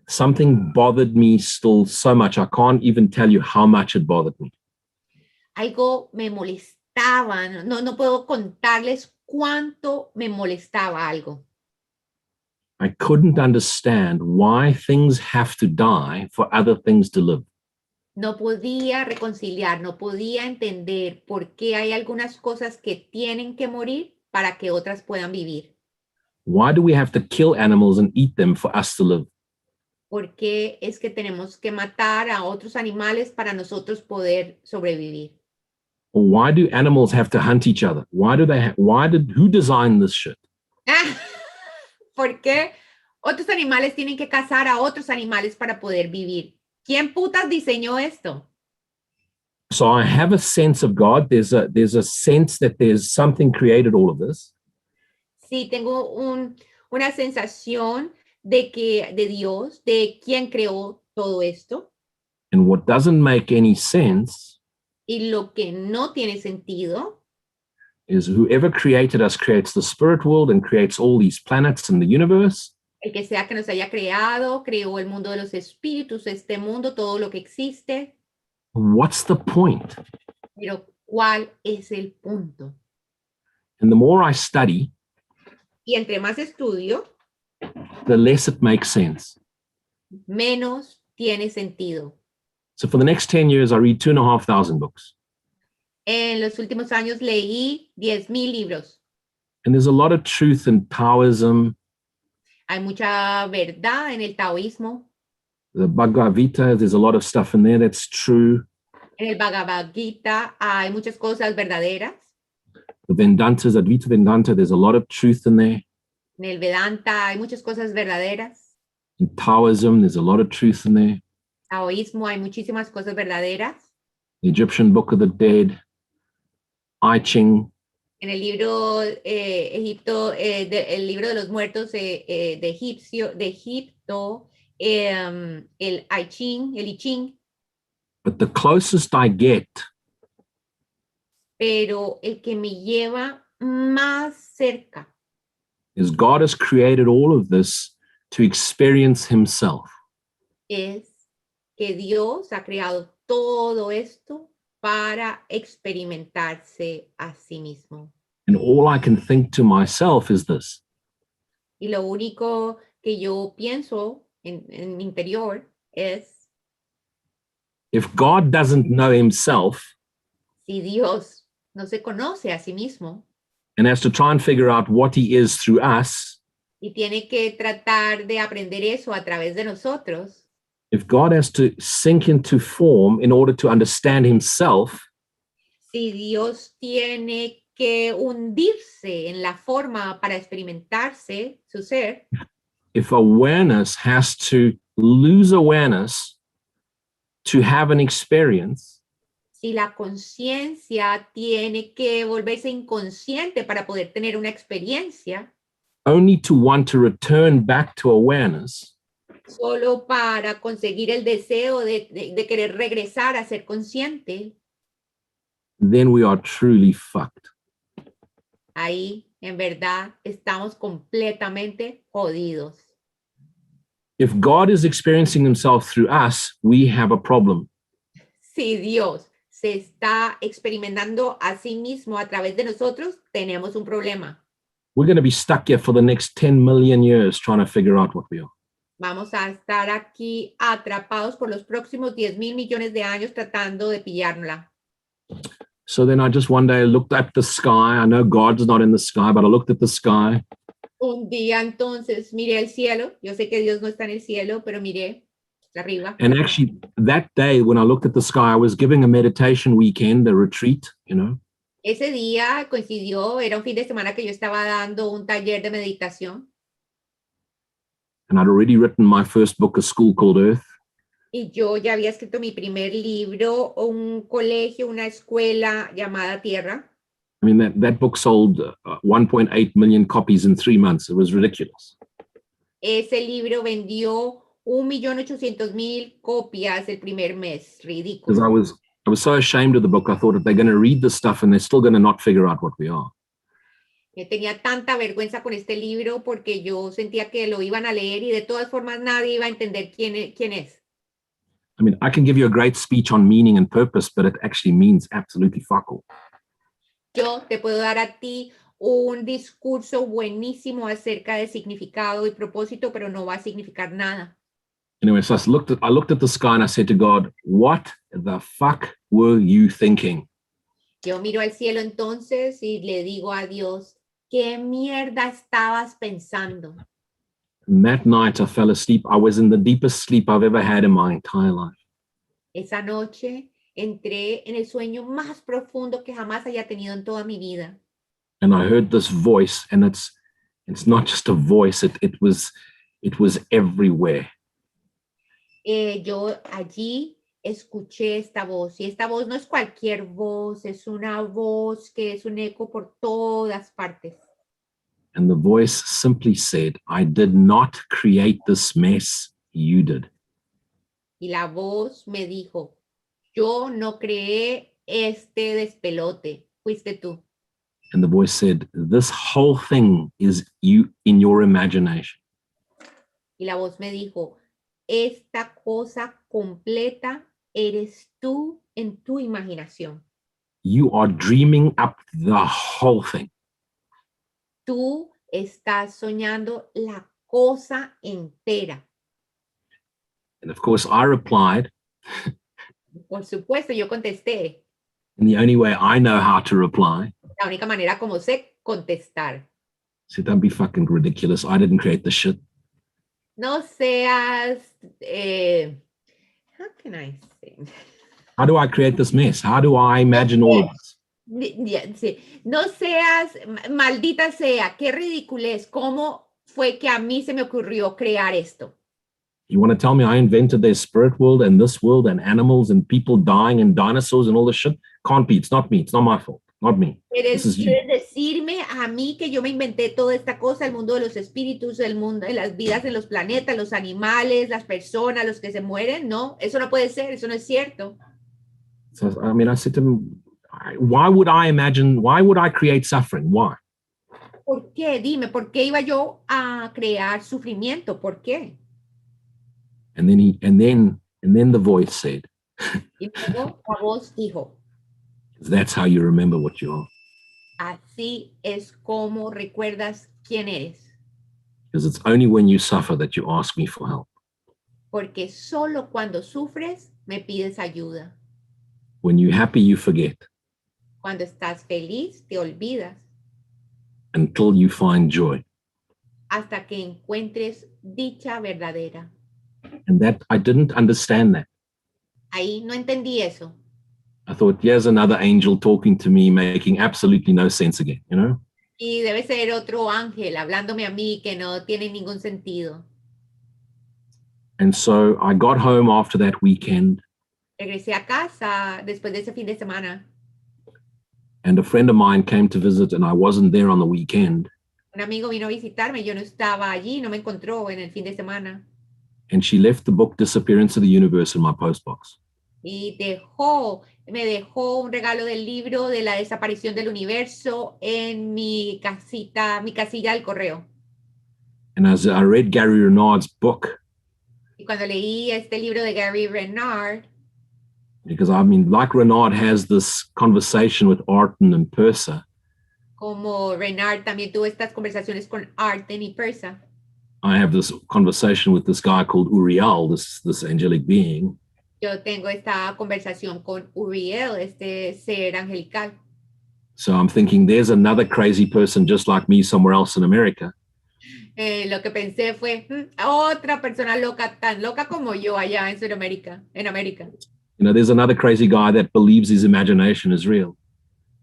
something bothered me still so much. I can't even tell you how much it bothered me. Algo me molestaba, no puedo contarles cuánto me molestaba algo. I couldn't understand why things have to die for other things to live. No podía reconciliar, no podía entender por qué hay algunas cosas que tienen que morir para que otras puedan vivir. Why do we have to kill animals and eat them for us to live? ¿Por qué es que tenemos que matar a otros animales para nosotros poder sobrevivir? Or why do animals have to hunt each other? Who designed this shit? ¿Por qué otros animales tienen que cazar a otros animales para poder vivir? ¿Quién putas diseñó esto? So I have a sense of God. There's a sense that there's something created all of this. Sí, tengo una sensación de Dios, de quién creó todo esto. And what doesn't make any sense Y lo que no tiene sentido is whoever created us creates the spirit world and creates all these planets in the universe. el que sea que nos haya creado, creó el mundo de los espíritus, este mundo, todo lo que existe. What's the point? Pero, ¿cuál es el punto? And the more I study, Y entre más estudio, the less it makes sense. menos tiene sentido. So for the next 10 years, I read 2,500 books. En los últimos años leí 10,000 libros. And there's a lot of truth in Taoism, Hay mucha verdad en el taoísmo. the Bhagavad Gita, there's a lot of stuff in there that's true. En el Bhagavad Gita hay muchas cosas verdaderas. The Vedantas, Advaita Vedanta, there's a lot of truth in there. En el Vedanta hay muchas cosas verdaderas. In Taoism, there's a lot of truth in there. Taoísmo hay muchísimas cosas verdaderas. The Egyptian Book of the Dead, I Ching, En el libro el libro de los muertos de Egipto, el I Ching. but the closest I get Pero el que me lleva más cerca is God has created all of this to experience himself. es que Dios ha creado todo esto para experimentarse a sí mismo. And all I can think to myself is this: Y lo único que yo pienso en mi interior es, if God doesn't know himself si Dios no se conoce a sí mismo and has to try and figure out what he is through us, y tiene que tratar de aprender eso a través de nosotros, if God has to sink into form in order to understand himself, si Dios tiene que hundirse en la forma para experimentarse su ser, if awareness has to lose awareness to have an experience, si la conciencia tiene que volverse inconsciente para poder tener una experiencia, only to want to return back to awareness, solo para conseguir el deseo de querer regresar a ser consciente, then we are truly fucked. ahí En verdad, estamos completamente jodidos. If God is experiencing himself through us, we have a problem. Si Dios se está experimentando a sí mismo a través de nosotros, tenemos un problema. We're going to be stuck here for the next 10 million years trying to figure out what we are. Vamos a estar aquí atrapados por los próximos 10,000 millones de años tratando de pillárnosla. So then I just one day looked at the sky. I know God's not in the sky, but I looked at the sky. Un día entonces miré el cielo. Yo sé que Dios no está en el cielo, pero miré arriba. And actually, that day when I looked at the sky, I was giving a meditation weekend, a retreat, you know. Ese día coincidió, era un fin de semana que yo estaba dando un taller de meditación. And I'd already written my first book, A School Called Earth. Y yo ya había escrito mi primer libro, un colegio, una escuela llamada Tierra. I mean, that book sold 1.8 million copies in 3 months. It was ridiculous. Ese libro vendió 1.800.000 copias el primer mes. Ridículo. Because I was so ashamed of the book. I thought if they're going to read this stuff and they're still going to not figure out what we are. Yo tenía tanta vergüenza con este libro porque yo sentía que lo iban a leer y de todas formas nadie iba a entender quién es. I mean, I can give you a great speech on meaning and purpose, but it actually means absolutely fuck all. Yo te puedo dar a ti un discurso buenísimo acerca de significado y propósito, pero no va a significar nada. Anyway, so I looked at the sky and I said to God, what the fuck were you thinking? Yo miro al cielo entonces y le digo a Dios, ¿qué mierda estabas pensando? And that night I fell asleep. I was in the deepest sleep I've ever had in my entire life. Esa noche entré en el sueño más profundo que jamás haya tenido en toda mi vida. And I heard this voice, and it's not just a voice, it was everywhere. Yo allí escuché esta voz, y esta voz no es cualquier voz, es una voz que es un eco por todas partes. And the voice simply said, I did not create this mess, you did. Y la voz me dijo, yo no creé este despelote, fuiste tú. And the voice said, this whole thing is you in your imagination. Y la voz me dijo, esta cosa completa eres tú en tu imaginación. You are dreaming up the whole thing. Tú estás soñando la cosa entera. And of course, I replied, Por supuesto, yo contesté. in the only way I know how to reply. La única manera como sé contestar. I said, don't be fucking ridiculous. I didn't create the shit. No seas, how can I say? How do I create this mess? How do I imagine all of this? Sí. No seas, maldita sea, qué ridiculez. ¿Cómo fue que a mí se me ocurrió crear esto? You want to tell me I invented their spirit world and this world and animals and people dying and dinosaurs and all this shit? Can't be. It's not me. It's not my fault. Not me. This is you. ¿Quieres decirme a mí que yo me inventé toda esta cosa, el mundo de los espíritus, el mundo de las vidas en los planetas, los animales, las personas, los que se mueren? No, eso no puede ser, eso no es cierto. So, I mean, I said to him, why would I create suffering? Why? ¿Por qué? Dime, ¿por qué iba yo a crear sufrimiento? ¿Por qué? And then the voice said, Y luego la voz dijo, that's how you remember what you are. así es como recuerdas quién eres. Because it's only when you suffer that you ask me for help. Porque solo cuando sufres me pides ayuda. When you're happy, you forget Cuando estás feliz, te olvidas until you find joy. hasta que encuentres dicha verdadera. And that I didn't understand that. Ahí no entendí eso. I thought, here's another angel talking to me, making absolutely no sense again, you know? Y debe ser otro ángel hablándome a mí que no tiene ningún sentido. And so I got home after that weekend, Regresé a casa después de ese fin de semana. and a friend of mine came to visit, and I wasn't there on the weekend. Un amigo vino a visitarme, yo no estaba allí, no me encontró en el fin de semana. And she left the book Disappearance of the Universe in my postbox. Y dejó me dejó un regalo del libro de la desaparición del universo en mi casilla del correo. And as I read Gary Renard's book, Y cuando leí este libro de Gary Renard, because I mean, like Renard has this conversation with Arten and Persa, como Renard también tuvo estas conversaciones con Arten y Persa, I have this conversation with this guy called Uriel, this angelic being. yo tengo esta conversación con Uriel, este ser angelical. So I'm thinking there's another crazy person just like me somewhere else in America. Lo que pensé fue, otra persona loca, tan loca como yo allá en Sudamérica, en América. You know, there's another crazy guy that believes his imagination is real.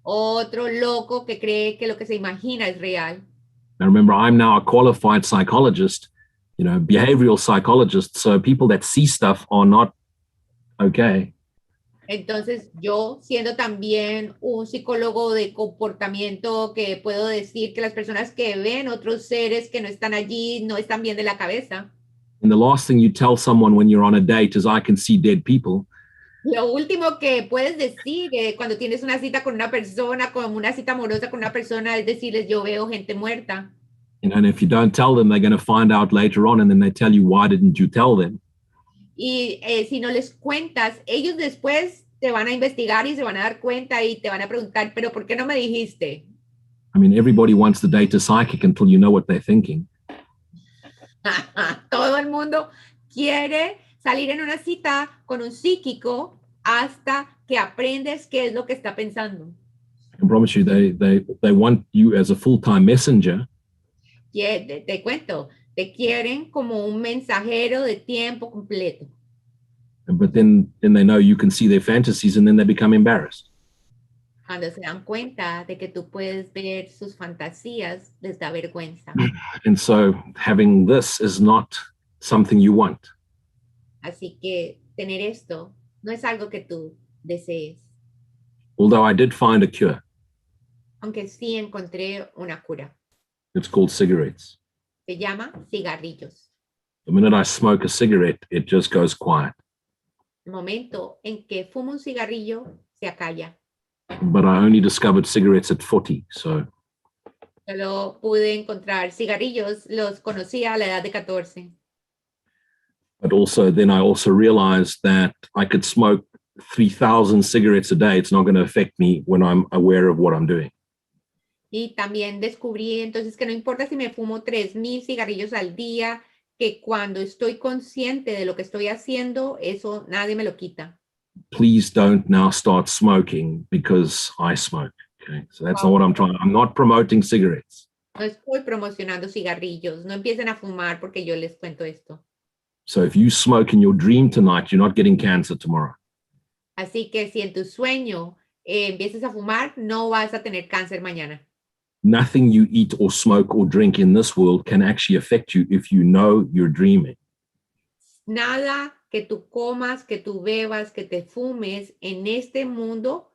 Otro loco que cree que lo que se imagina es real. Now remember, I'm now a qualified psychologist, you know, behavioral psychologist. So people that see stuff are not okay. Entonces, yo, siendo también un psicólogo de comportamiento, que puedo decir que las personas que ven otros seres que no están allí no están bien de la cabeza. And the last thing you tell someone when you're on a date is, I can see dead people. Lo último que puedes decir cuando tienes una cita con una persona, como una cita amorosa con una persona, es decirles, yo veo gente muerta. You know, and if you don't tell them, they're going to find out later on, and then they tell you, why didn't you tell them? Y si no les cuentas, ellos después te van a investigar y se van a dar cuenta y te van a preguntar, pero ¿por qué no me dijiste? I mean, everybody wants to date a psychic until you know what they're thinking. Todo el mundo quiere salir en una cita con un psíquico hasta que aprendes qué es lo que está pensando. I can promise you, they want you as a full-time messenger. Te cuento, te quieren como un mensajero de tiempo completo. But then they know you can see their fantasies, and then they become embarrassed. Cuando se dan cuenta de que tú puedes ver sus fantasías, les da vergüenza. And so having this is not something you want. Así que tener esto no es algo que tú desees. Although I did find a cure. Aunque sí encontré una cura. It's called cigarettes. Se llama cigarrillos. The minute I smoke a cigarette, it just goes quiet. El momento en que fumo un cigarrillo, se acalla. But I only discovered cigarettes at 40, so. Solo pude encontrar cigarrillos, los conocí a la edad de 14. But also, then I also realized that I could smoke 3,000 cigarettes a day. It's not going to affect me when I'm aware of what I'm doing. Y también descubrí entonces que no importa si me fumo 3,000 cigarrillos al día, que cuando estoy consciente de lo que estoy haciendo, eso nadie me lo quita. Please don't now start smoking because I smoke. Okay, so that's not what I'm trying. I'm not promoting cigarettes. No estoy promocionando cigarrillos. No empiecen a fumar porque yo les cuento esto. So if you smoke in your dream tonight, you're not getting cancer tomorrow. Así que si en tu sueño empiezas a fumar, no vas a tener cáncer mañana. Nothing you eat or smoke or drink in this world can actually affect you if you know you're dreaming. Nada que tú comas, que tú bebas, que te fumes en este mundo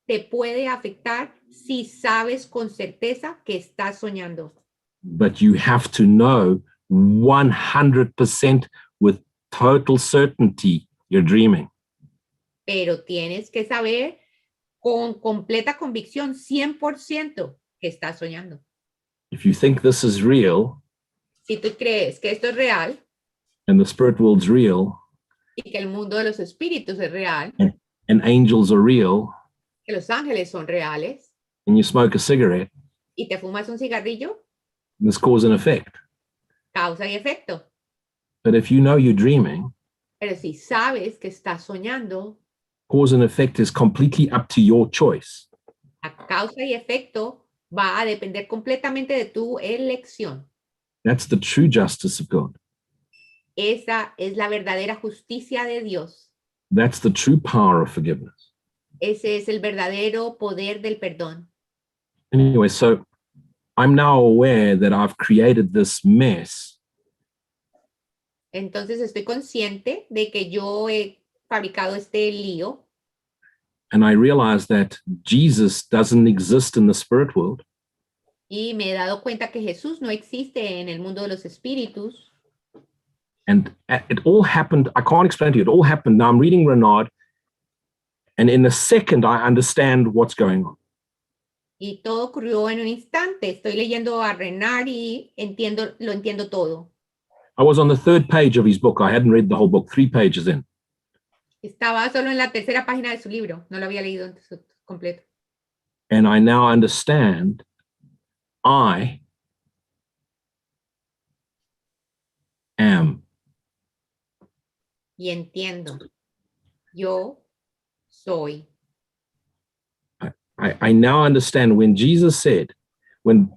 te puede afectar si sabes con certeza que estás soñando. But you have to know 100% with total certainty you're dreaming. Pero tienes que saber con completa convicción, 100%, que estás soñando. If you think this is real, Si tú crees que esto es real and the spirit world's real, y que el mundo de los espíritus es real, and angels are real, que los ángeles son reales, and you smoke a cigarette, y te fumas un cigarrillo, there's cause and effect. causa y efecto. But if you know you're dreaming, Pero si sabes que estás soñando, cause and effect is completely up to your choice. la causa y efecto va a depender completamente de tu elección. That's the true justice of God. Esa es la verdadera justicia de Dios. That's the true power of forgiveness. Ese es el verdadero poder del perdón. Anyway, so I'm now aware that I've created this mess. Entonces estoy consciente de que yo he fabricado este lío. And I realize that Jesus doesn't exist in the spirit world. Y me he dado cuenta que Jesús no existe en el mundo de los espíritus. And it all happened, I can't explain to you, it all happened. Now I'm reading Renard, And in a second, I understand what's going on. Y todo ocurrió en un instante. Estoy leyendo a Renard y lo entiendo todo. I was on the third page of his book. I hadn't read the whole book, 3 pages in. Estaba solo en la tercera página de su libro. No lo había leído completo. And I now understand I am. Y entiendo. Yo soy. I now understand when Jesus said, when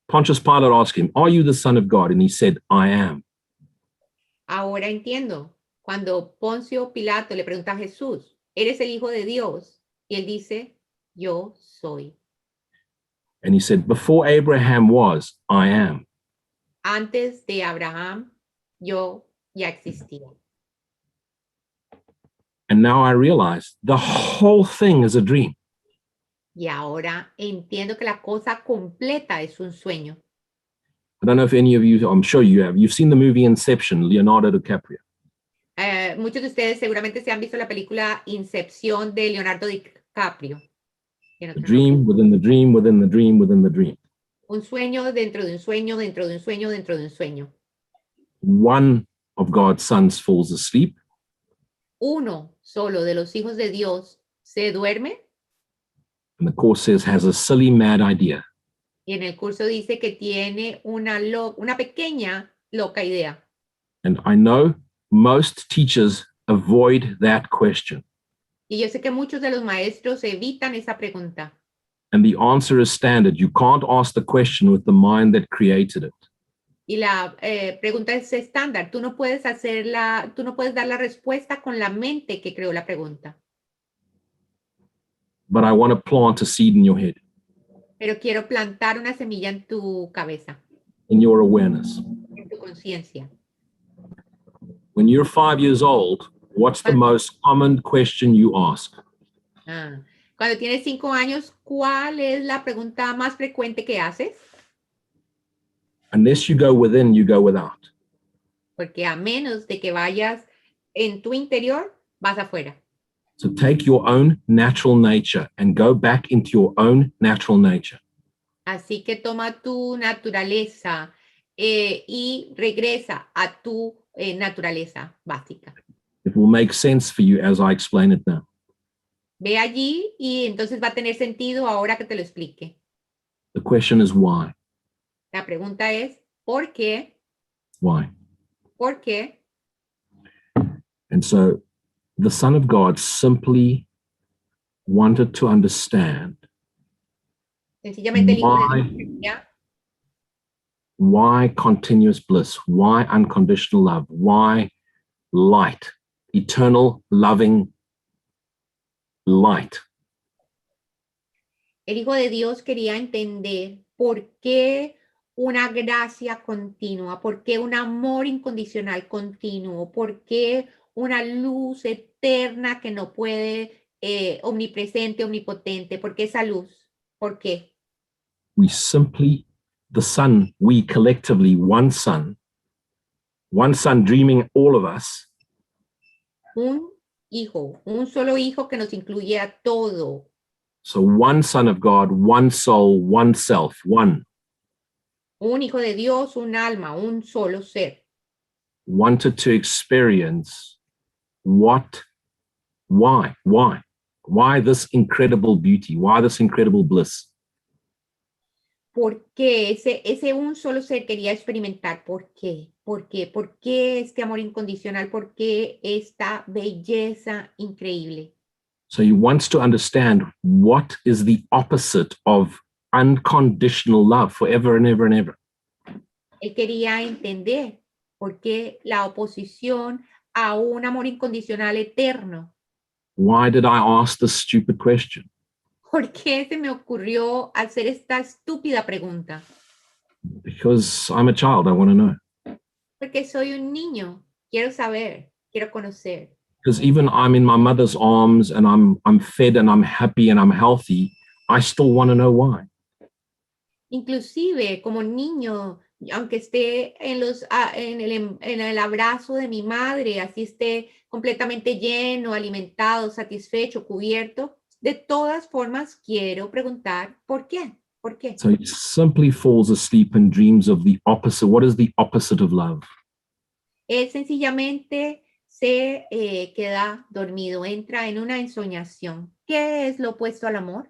Pontius Pilate asked him, "Are you the Son of God?" And he said, "I am." Ahora entiendo. Cuando Poncio Pilato le pregunta a Jesús, ¿eres el Hijo de Dios? Y él dice, yo soy. And he said, "Before Abraham was, I am." Antes de Abraham, yo ya existía. And now I realize the whole thing is a dream. Y ahora entiendo que la cosa completa es un sueño. I don't know if any of you, I'm sure you have, you've seen the movie Inception, Leonardo DiCaprio. Muchos de ustedes seguramente se han visto la película Incepción de Leonardo DiCaprio. The dream within the dream within the dream within the dream. Un sueño dentro de un sueño, dentro de un sueño, dentro de un sueño. One of God's sons falls asleep. Uno solo de los hijos de Dios se duerme. And the course says has a silly, mad idea. Y en el curso dice que tiene una pequeña loca idea. And I know most teachers avoid that question. Y yo sé que muchos de los maestros evitan esa pregunta. And the answer is standard. You can't ask the question with the mind that created it. Y la pregunta es estándar. Tú no puedes dar la respuesta con la mente que creó la pregunta. But I want to plant a seed in your head, Pero quiero plantar una semilla en tu cabeza, in your awareness. en tu conciencia. When you're 5 years old, what's the most common question you ask? Cuando tienes 5 años, ¿cuál es la pregunta más frecuente que haces? Unless you go within, you go without. Porque a menos de que vayas en tu interior, vas afuera. So take your own natural nature and go back into your own natural nature. Así que toma tu naturaleza y regresa a tu naturaleza básica. It will make sense for you as I explain it now. Ve allí y entonces va a tener sentido ahora que te lo explique. The question is why? La pregunta es, ¿por qué? Why? ¿Por qué? And so the Son of God simply wanted to understand Sencillamente el Hijo de Dios quería why continuous bliss, why unconditional love, why light, eternal loving light. El Hijo de Dios quería entender por qué una gracia continua, por qué un amor incondicional continuo, por qué una luz eterna que no puede, omnipresente, omnipotente, por qué esa luz, ¿por qué? We simply, the Son, we collectively, one Son dreaming all of us. Un hijo, un solo hijo que nos incluye a todo. So one Son of God, one soul, one self, one. Un hijo de Dios, un alma, un solo ser. Wanted to experience why this incredible beauty, why this incredible bliss. ¿Por qué ese un solo ser quería experimentar? ¿Por qué? ¿Por qué? ¿Por qué este amor incondicional? ¿Por qué esta belleza increíble? So he wants to understand what is the opposite of unconditional love forever and ever and ever. Él quería entender por qué la oposición a un amor incondicional eterno. Why did I ask this stupid question? ¿Por qué se me ocurrió hacer esta estúpida pregunta? Because I'm a child, I want to know. Porque soy un niño, quiero saber, quiero conocer. Because even I'm in my mother's arms and I'm fed and I'm happy and I'm healthy, I still want to know why. Inclusive como niño aunque esté en el abrazo de mi madre, así esté completamente lleno, alimentado, satisfecho, cubierto, de todas formas quiero preguntar, ¿por qué? ¿Por qué? So he simply falls asleep and dreams of the opposite. What is the opposite of love? Él sencillamente se queda dormido, entra en una ensoñación. ¿Qué es lo opuesto al amor?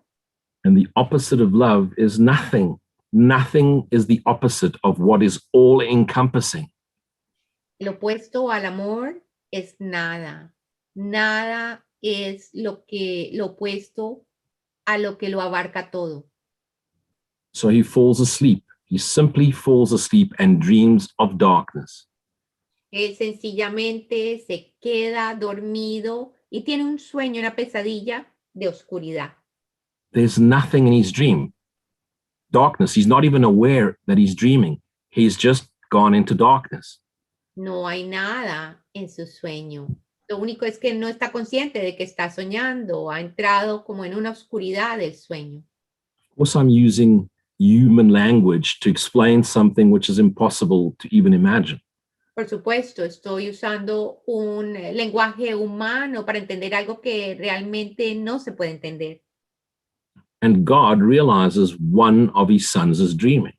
And the opposite of love is nothing. Nothing is the opposite of what is all encompassing. Lo opuesto al amor es nada. Nada es lo opuesto a lo que lo abarca todo. So he falls asleep. He simply falls asleep and dreams of darkness. Él sencillamente se queda dormido y tiene un sueño, una pesadilla de oscuridad. There's nothing in his dream. Darkness. He's not even aware that he's dreaming. He's just gone into darkness. No hay nada en su sueño. Lo único es que no está consciente de que está soñando. Ha entrado como en una oscuridad del sueño. Of course, I'm using human language to explain something which is impossible to even imagine. Por supuesto, estoy usando un lenguaje humano para entender algo que realmente no se puede entender. And God realizes one of his sons is dreaming.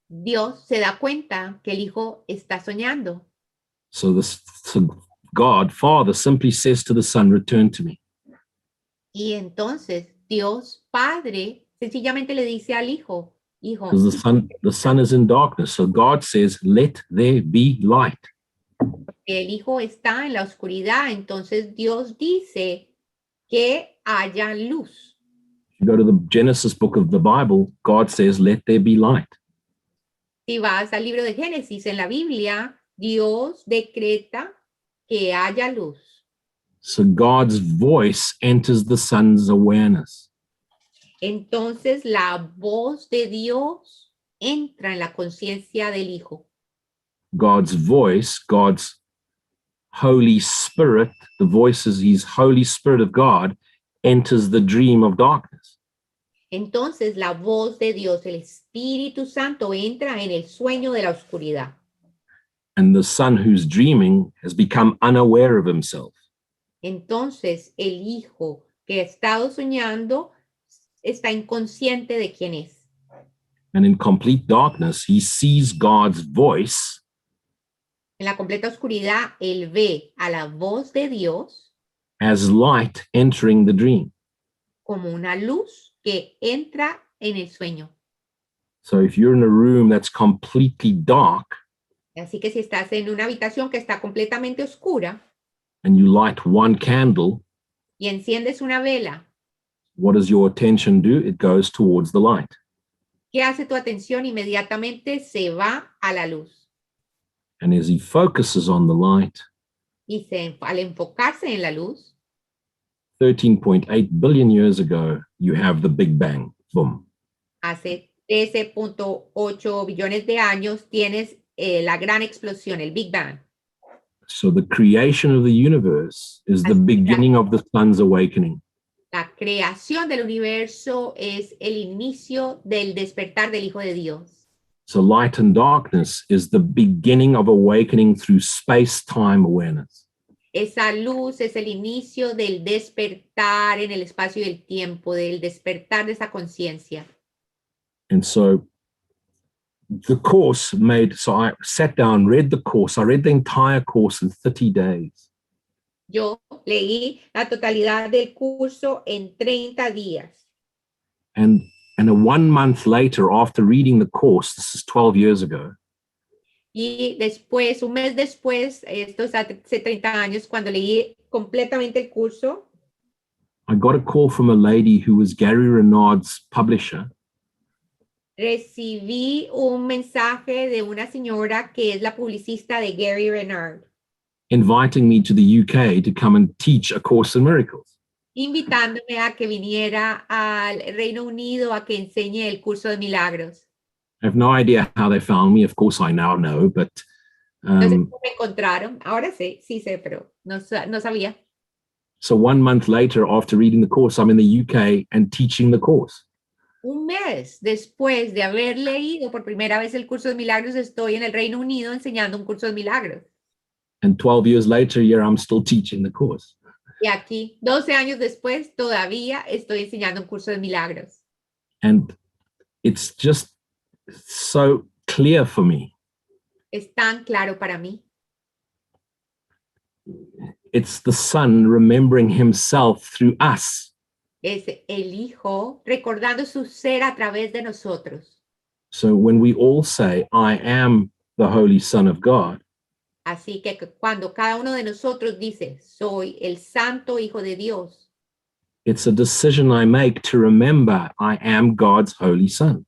Dios se da cuenta que el hijo está soñando. So God, Father, simply says to the son, return to me. Y entonces Dios Padre sencillamente le dice al hijo, hijo, Because the son is in darkness. So God says, let there be light. el hijo está en la oscuridad, entonces Dios dice que haya luz. If you go to the Genesis book of the Bible, God says, let there be light. Si vas al libro de Génesis en la Biblia, Dios decreta que haya luz. So God's voice enters the son's awareness. Entonces la voz de Dios entra en la conciencia del hijo. God's voice, God's Holy Spirit, the voice is his Holy Spirit of God, enters the dream of darkness. Entonces la voz de Dios, el Espíritu Santo, entra en el sueño de la oscuridad. And the son who's dreaming has become unaware of himself. Entonces el hijo que ha estado soñando está inconsciente de quién es. And in complete darkness, he sees God's voice En la completa oscuridad, él ve a la voz de Dios as light entering the dream. como una luz que entra en el sueño. So if you're in a room that's completely dark Así que si estás en una habitación que está completamente oscura and you light one candle, y enciendes una vela, what does your attention do? It goes towards the light. ¿qué hace tu atención? Inmediatamente se va a la luz. And as he focuses on the light, Y al enfocarse en la luz, 13.8 billion years ago, you have the Big Bang. Boom. hace 13.8 billones de años tienes la gran explosión, el Big Bang. So the creation of the universe is the beginning of the sun's awakening. La creación del universo es el inicio del despertar del Hijo de Dios. So light and darkness is the beginning of awakening through space-time awareness. Esa luz es el inicio del despertar en el espacio y el tiempo, del despertar de esa conciencia. And so the course so I sat down, read the course. I read the entire course in 30 days. Yo leí la totalidad del curso en 30 días. And a 1 month later, after reading the course, this is 12 years ago, Y después, un mes después, esto es hace 30 años, cuando leí completamente el curso, I got a call from a lady who was Gary Renard's publisher. recibí un mensaje de una señora que es la publicista de Gary Renard, Inviting me to the UK to come and teach A Course in Miracles. invitándome a que viniera al Reino Unido a que enseñe el curso de milagros. I have no idea how they found me. Of course, I now know, but No sé cómo me encontraron. Ahora sí sé, pero no sabía. so 1 month later, after reading the course, I'm in the UK and teaching the course. Un mes después de haber leído por primera vez el curso de milagros, estoy en el Reino Unido enseñando un curso de milagros. And 12 years later, here I'm still teaching the course. Y aquí, 12 años después, todavía estoy enseñando un curso de milagros. And it's just so clear for me. Es tan claro para mí. It's the Son remembering himself through us. Es el Hijo recordando su ser a través de nosotros. So when we all say, I am the Holy Son of God, Así que cuando cada uno de nosotros dice, soy el Santo Hijo de Dios, it's a decision I make to remember I am God's Holy Son.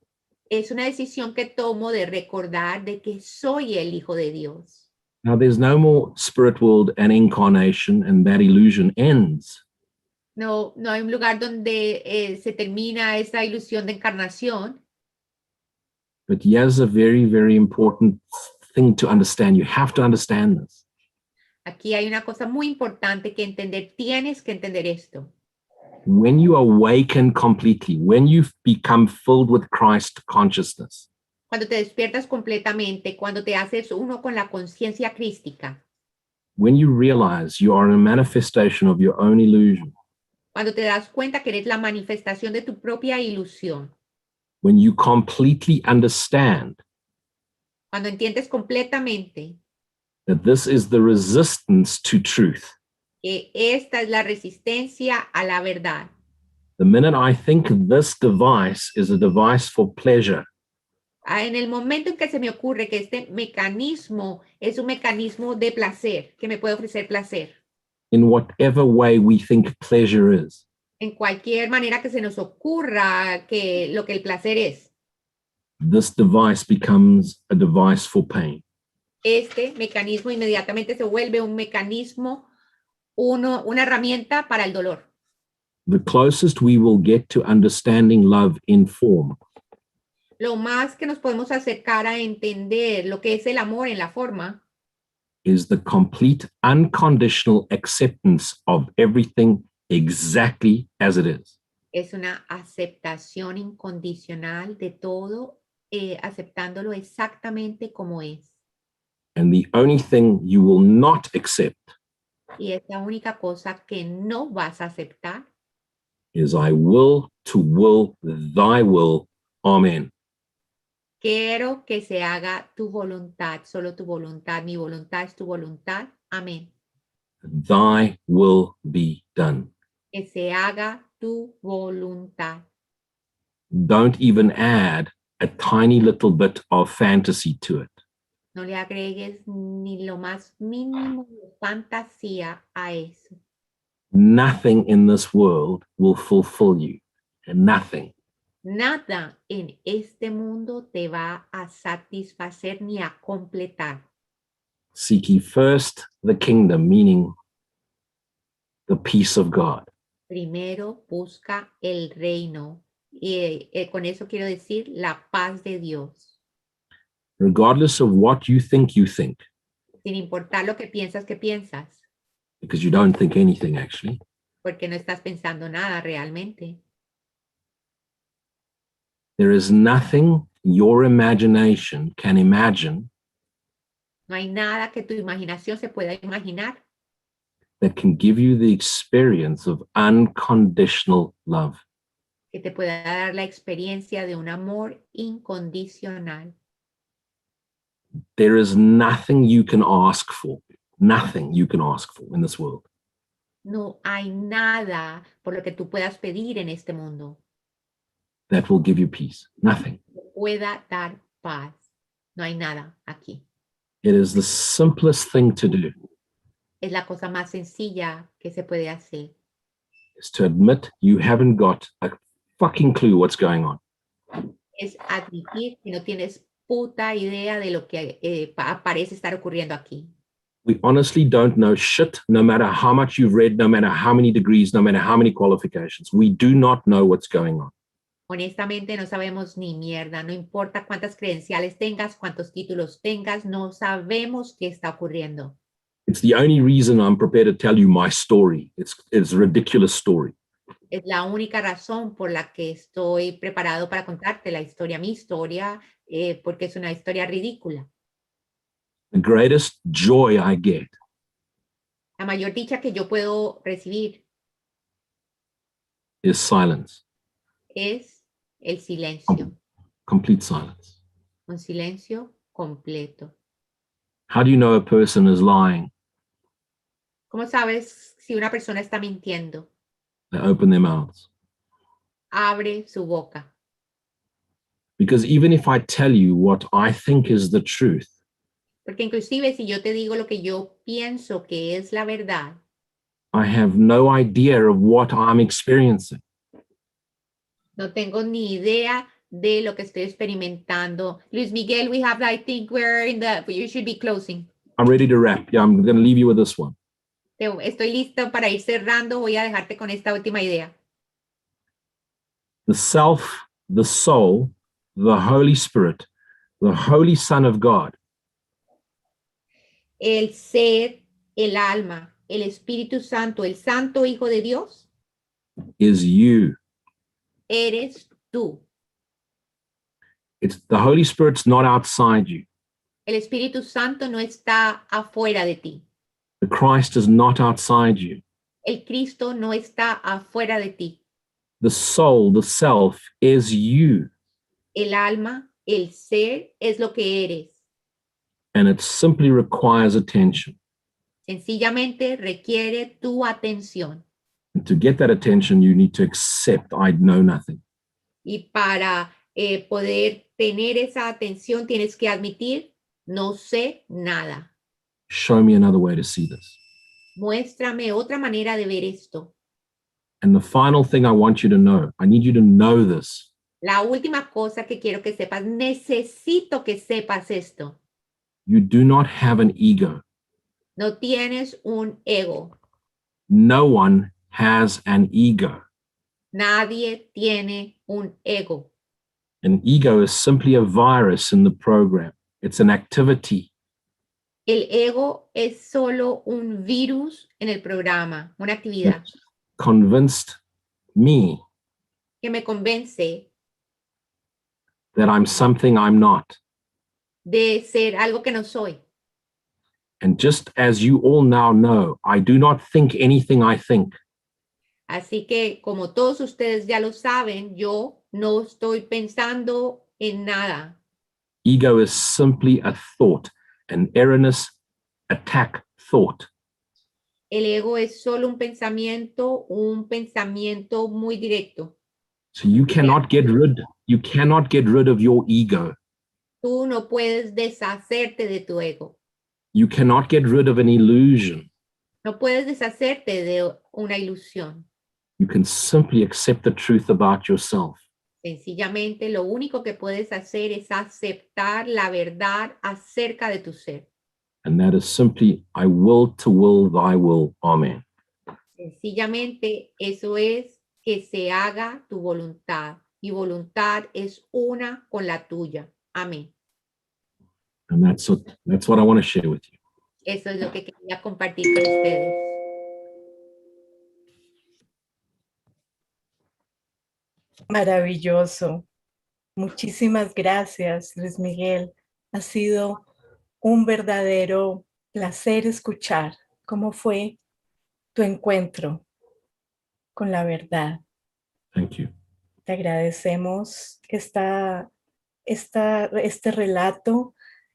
es una decisión que tomo de recordar de que soy el Hijo de Dios. Now, there's no more spirit world and incarnation, and that illusion ends. No hay un lugar donde se termina esta ilusión de encarnación. But here's a very, very important thing to understand. You have to understand this. Aquí hay una cosa muy importante que entender. Tienes que entender esto. When you awaken completely, when you've become filled with Christ consciousness, Cuando te despiertas completamente, cuando te haces uno con la conciencia crística, when you realize you are a manifestation of your own illusion, cuando te das cuenta que eres la manifestación de tu propia ilusión, when you completely understand cuando entiendes completamente that this is the resistance to truth. que esta es la resistencia a la verdad. The minute I think this device is a device for pleasure, En el momento en que se me ocurre que este mecanismo es un mecanismo de placer, que me puede ofrecer placer, in whatever way we think pleasure is, en cualquier manera que se nos ocurra que lo que el placer es, this device becomes a device for pain. este mecanismo inmediatamente se vuelve un mecanismo, una herramienta para el dolor. The closest we will get to understanding love in form Lo más que nos podemos acercar a entender lo que es el amor en la forma is the complete unconditional acceptance of everything exactly as it is. es una aceptación incondicional de todo, aceptándolo exactamente como es. And the only thing you will not accept Y es la única cosa que no vas a aceptar. is I will to will thy will. Amen. Quiero que se haga tu voluntad, solo tu voluntad. Mi voluntad es tu voluntad. Amén. Thy will be done. Que se haga tu voluntad. Don't even add a tiny little bit of fantasy to it. No le agregues ni lo más mínimo de fantasía a eso. Nothing in this world will fulfill you. Nothing. Nada en este mundo te va a satisfacer ni a completar. Seek ye first the kingdom, meaning the peace of God. Primero busca el reino. Y con eso quiero decir la paz de Dios. Regardless of what you think, Sin importar lo que piensas, because you don't think anything actually. porque no estás pensando nada realmente. There is nothing your imagination can imagine No hay nada que tu imaginación se pueda imaginar that can give you the experience of unconditional love. que te pueda dar la experiencia de un amor incondicional. There is nothing you can ask for, nothing you can ask for in this world No hay nada por lo que tú puedas pedir en este mundo that will give you peace. Nothing. que pueda dar paz. No hay nada aquí. It is the simplest thing to do, Es la cosa más sencilla que se puede hacer. is to admit you haven't got a fucking clue what's going on. Es admitir que no tienes puta idea de lo que parece estar ocurriendo aquí. We honestly don't know shit, no matter how much you've read, no matter how many degrees, no matter how many qualifications. We do not know what's going on. Honestamente no sabemos ni mierda, no importa cuántas credenciales tengas, cuántos títulos tengas, no sabemos qué está ocurriendo. It's the only reason I'm prepared to tell you my story. It's a ridiculous story. Es la única razón por la que estoy preparado para contarte la historia, mi historia, porque es una historia ridícula. The greatest joy I get La mayor dicha que yo puedo recibir is silence, es el silencio, complete silence. un silencio completo. How do you know a person is lying? ¿Cómo sabes si una persona está mintiendo? They open their mouths. Abre su boca. Because even if I tell you what I think is the truth, Porque inclusive si yo te digo lo que yo pienso que es la verdad, I have no idea of what I'm experiencing. no tengo ni idea de lo que estoy experimentando. Luis Miguel, I think you should be closing. I'm ready to wrap. Yeah, I'm going to leave you with this one. Estoy listo para ir cerrando. Voy a dejarte con esta última idea. The self, the soul, the Holy Spirit, the Holy Son of God El ser, el alma, el Espíritu Santo, el Santo Hijo de Dios, is you. eres tú. It's the Holy Spirit's not outside you. El Espíritu Santo no está afuera de ti. The Christ is not outside you. El Cristo no está afuera de ti. The soul, the self, is you. El alma, el ser, es lo que eres. And it simply requires attention. Sencillamente requiere tu atención. And to get that attention, you need to accept I know nothing. Y para poder tener esa atención, tienes que admitir, no sé nada. Show me another way to see this. Muéstrame otra manera de ver esto. And the final thing I want you to know, I need you to know this. La última cosa que quiero que sepas, necesito que sepas esto. You do not have an ego. No tienes un ego. No one has an ego. Nadie tiene un ego. An ego is simply a virus in the program. It's an activity. El ego es solo un virus en el programa, una actividad It's convinced me que me convence that I'm something I'm not. de ser algo que no soy. And just as you all now know, I do not think anything I think. Así que, como todos ustedes ya lo saben, yo no estoy pensando en nada. Ego is simply a thought, an erroneous attack thought. El ego es solo un pensamiento muy directo. So you cannot get rid of your ego. Tú no puedes deshacerte de tu ego. You cannot get rid of an illusion. No puedes deshacerte de una ilusión. You can simply accept the truth about yourself. Sencillamente, lo único que puedes hacer es aceptar la verdad acerca de tu ser. And that is simply, I will to will thy will. Amen. Sencillamente, eso es que se haga tu voluntad. Mi voluntad es una con la tuya. Amén. And that's what I want to share with you. Eso es lo que quería compartir con ustedes. Maravilloso. Muchísimas gracias, Luis Miguel. Ha sido un verdadero placer escuchar cómo fue tu encuentro con la verdad. Thank you. Te agradecemos este relato,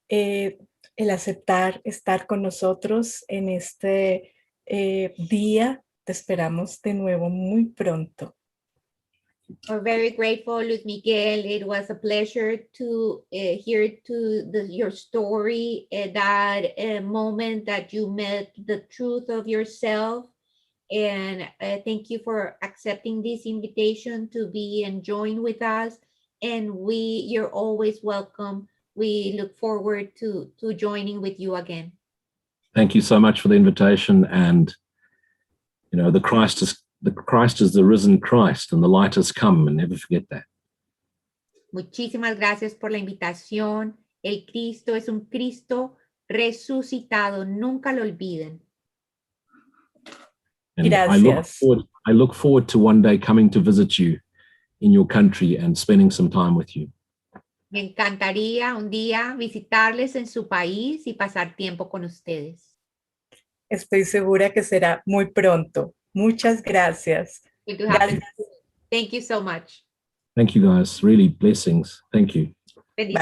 el aceptar estar con nosotros en este día. Te esperamos de nuevo muy pronto. We're very grateful, Luis Miguel. It was a pleasure to hear your story, that moment that you met the truth of yourself. And thank you for accepting this invitation to be and join with us. And you're always welcome. We look forward to joining with you again. Thank you so much for the invitation. And, you know, the Christ is the risen Christ, and the light has come, and never forget that. Muchísimas gracias por la invitación. El Cristo es un Cristo resucitado. Nunca lo olviden. And Gracias. I look forward to one day coming to visit you in your country and spending some time with you. Me encantaría un día visitarles en su país y pasar tiempo con ustedes. Estoy segura que será muy pronto. Muchas gracias. Good to have you. Thank you so much. Thank you, guys. Really blessings. Thank you. Bendiciones.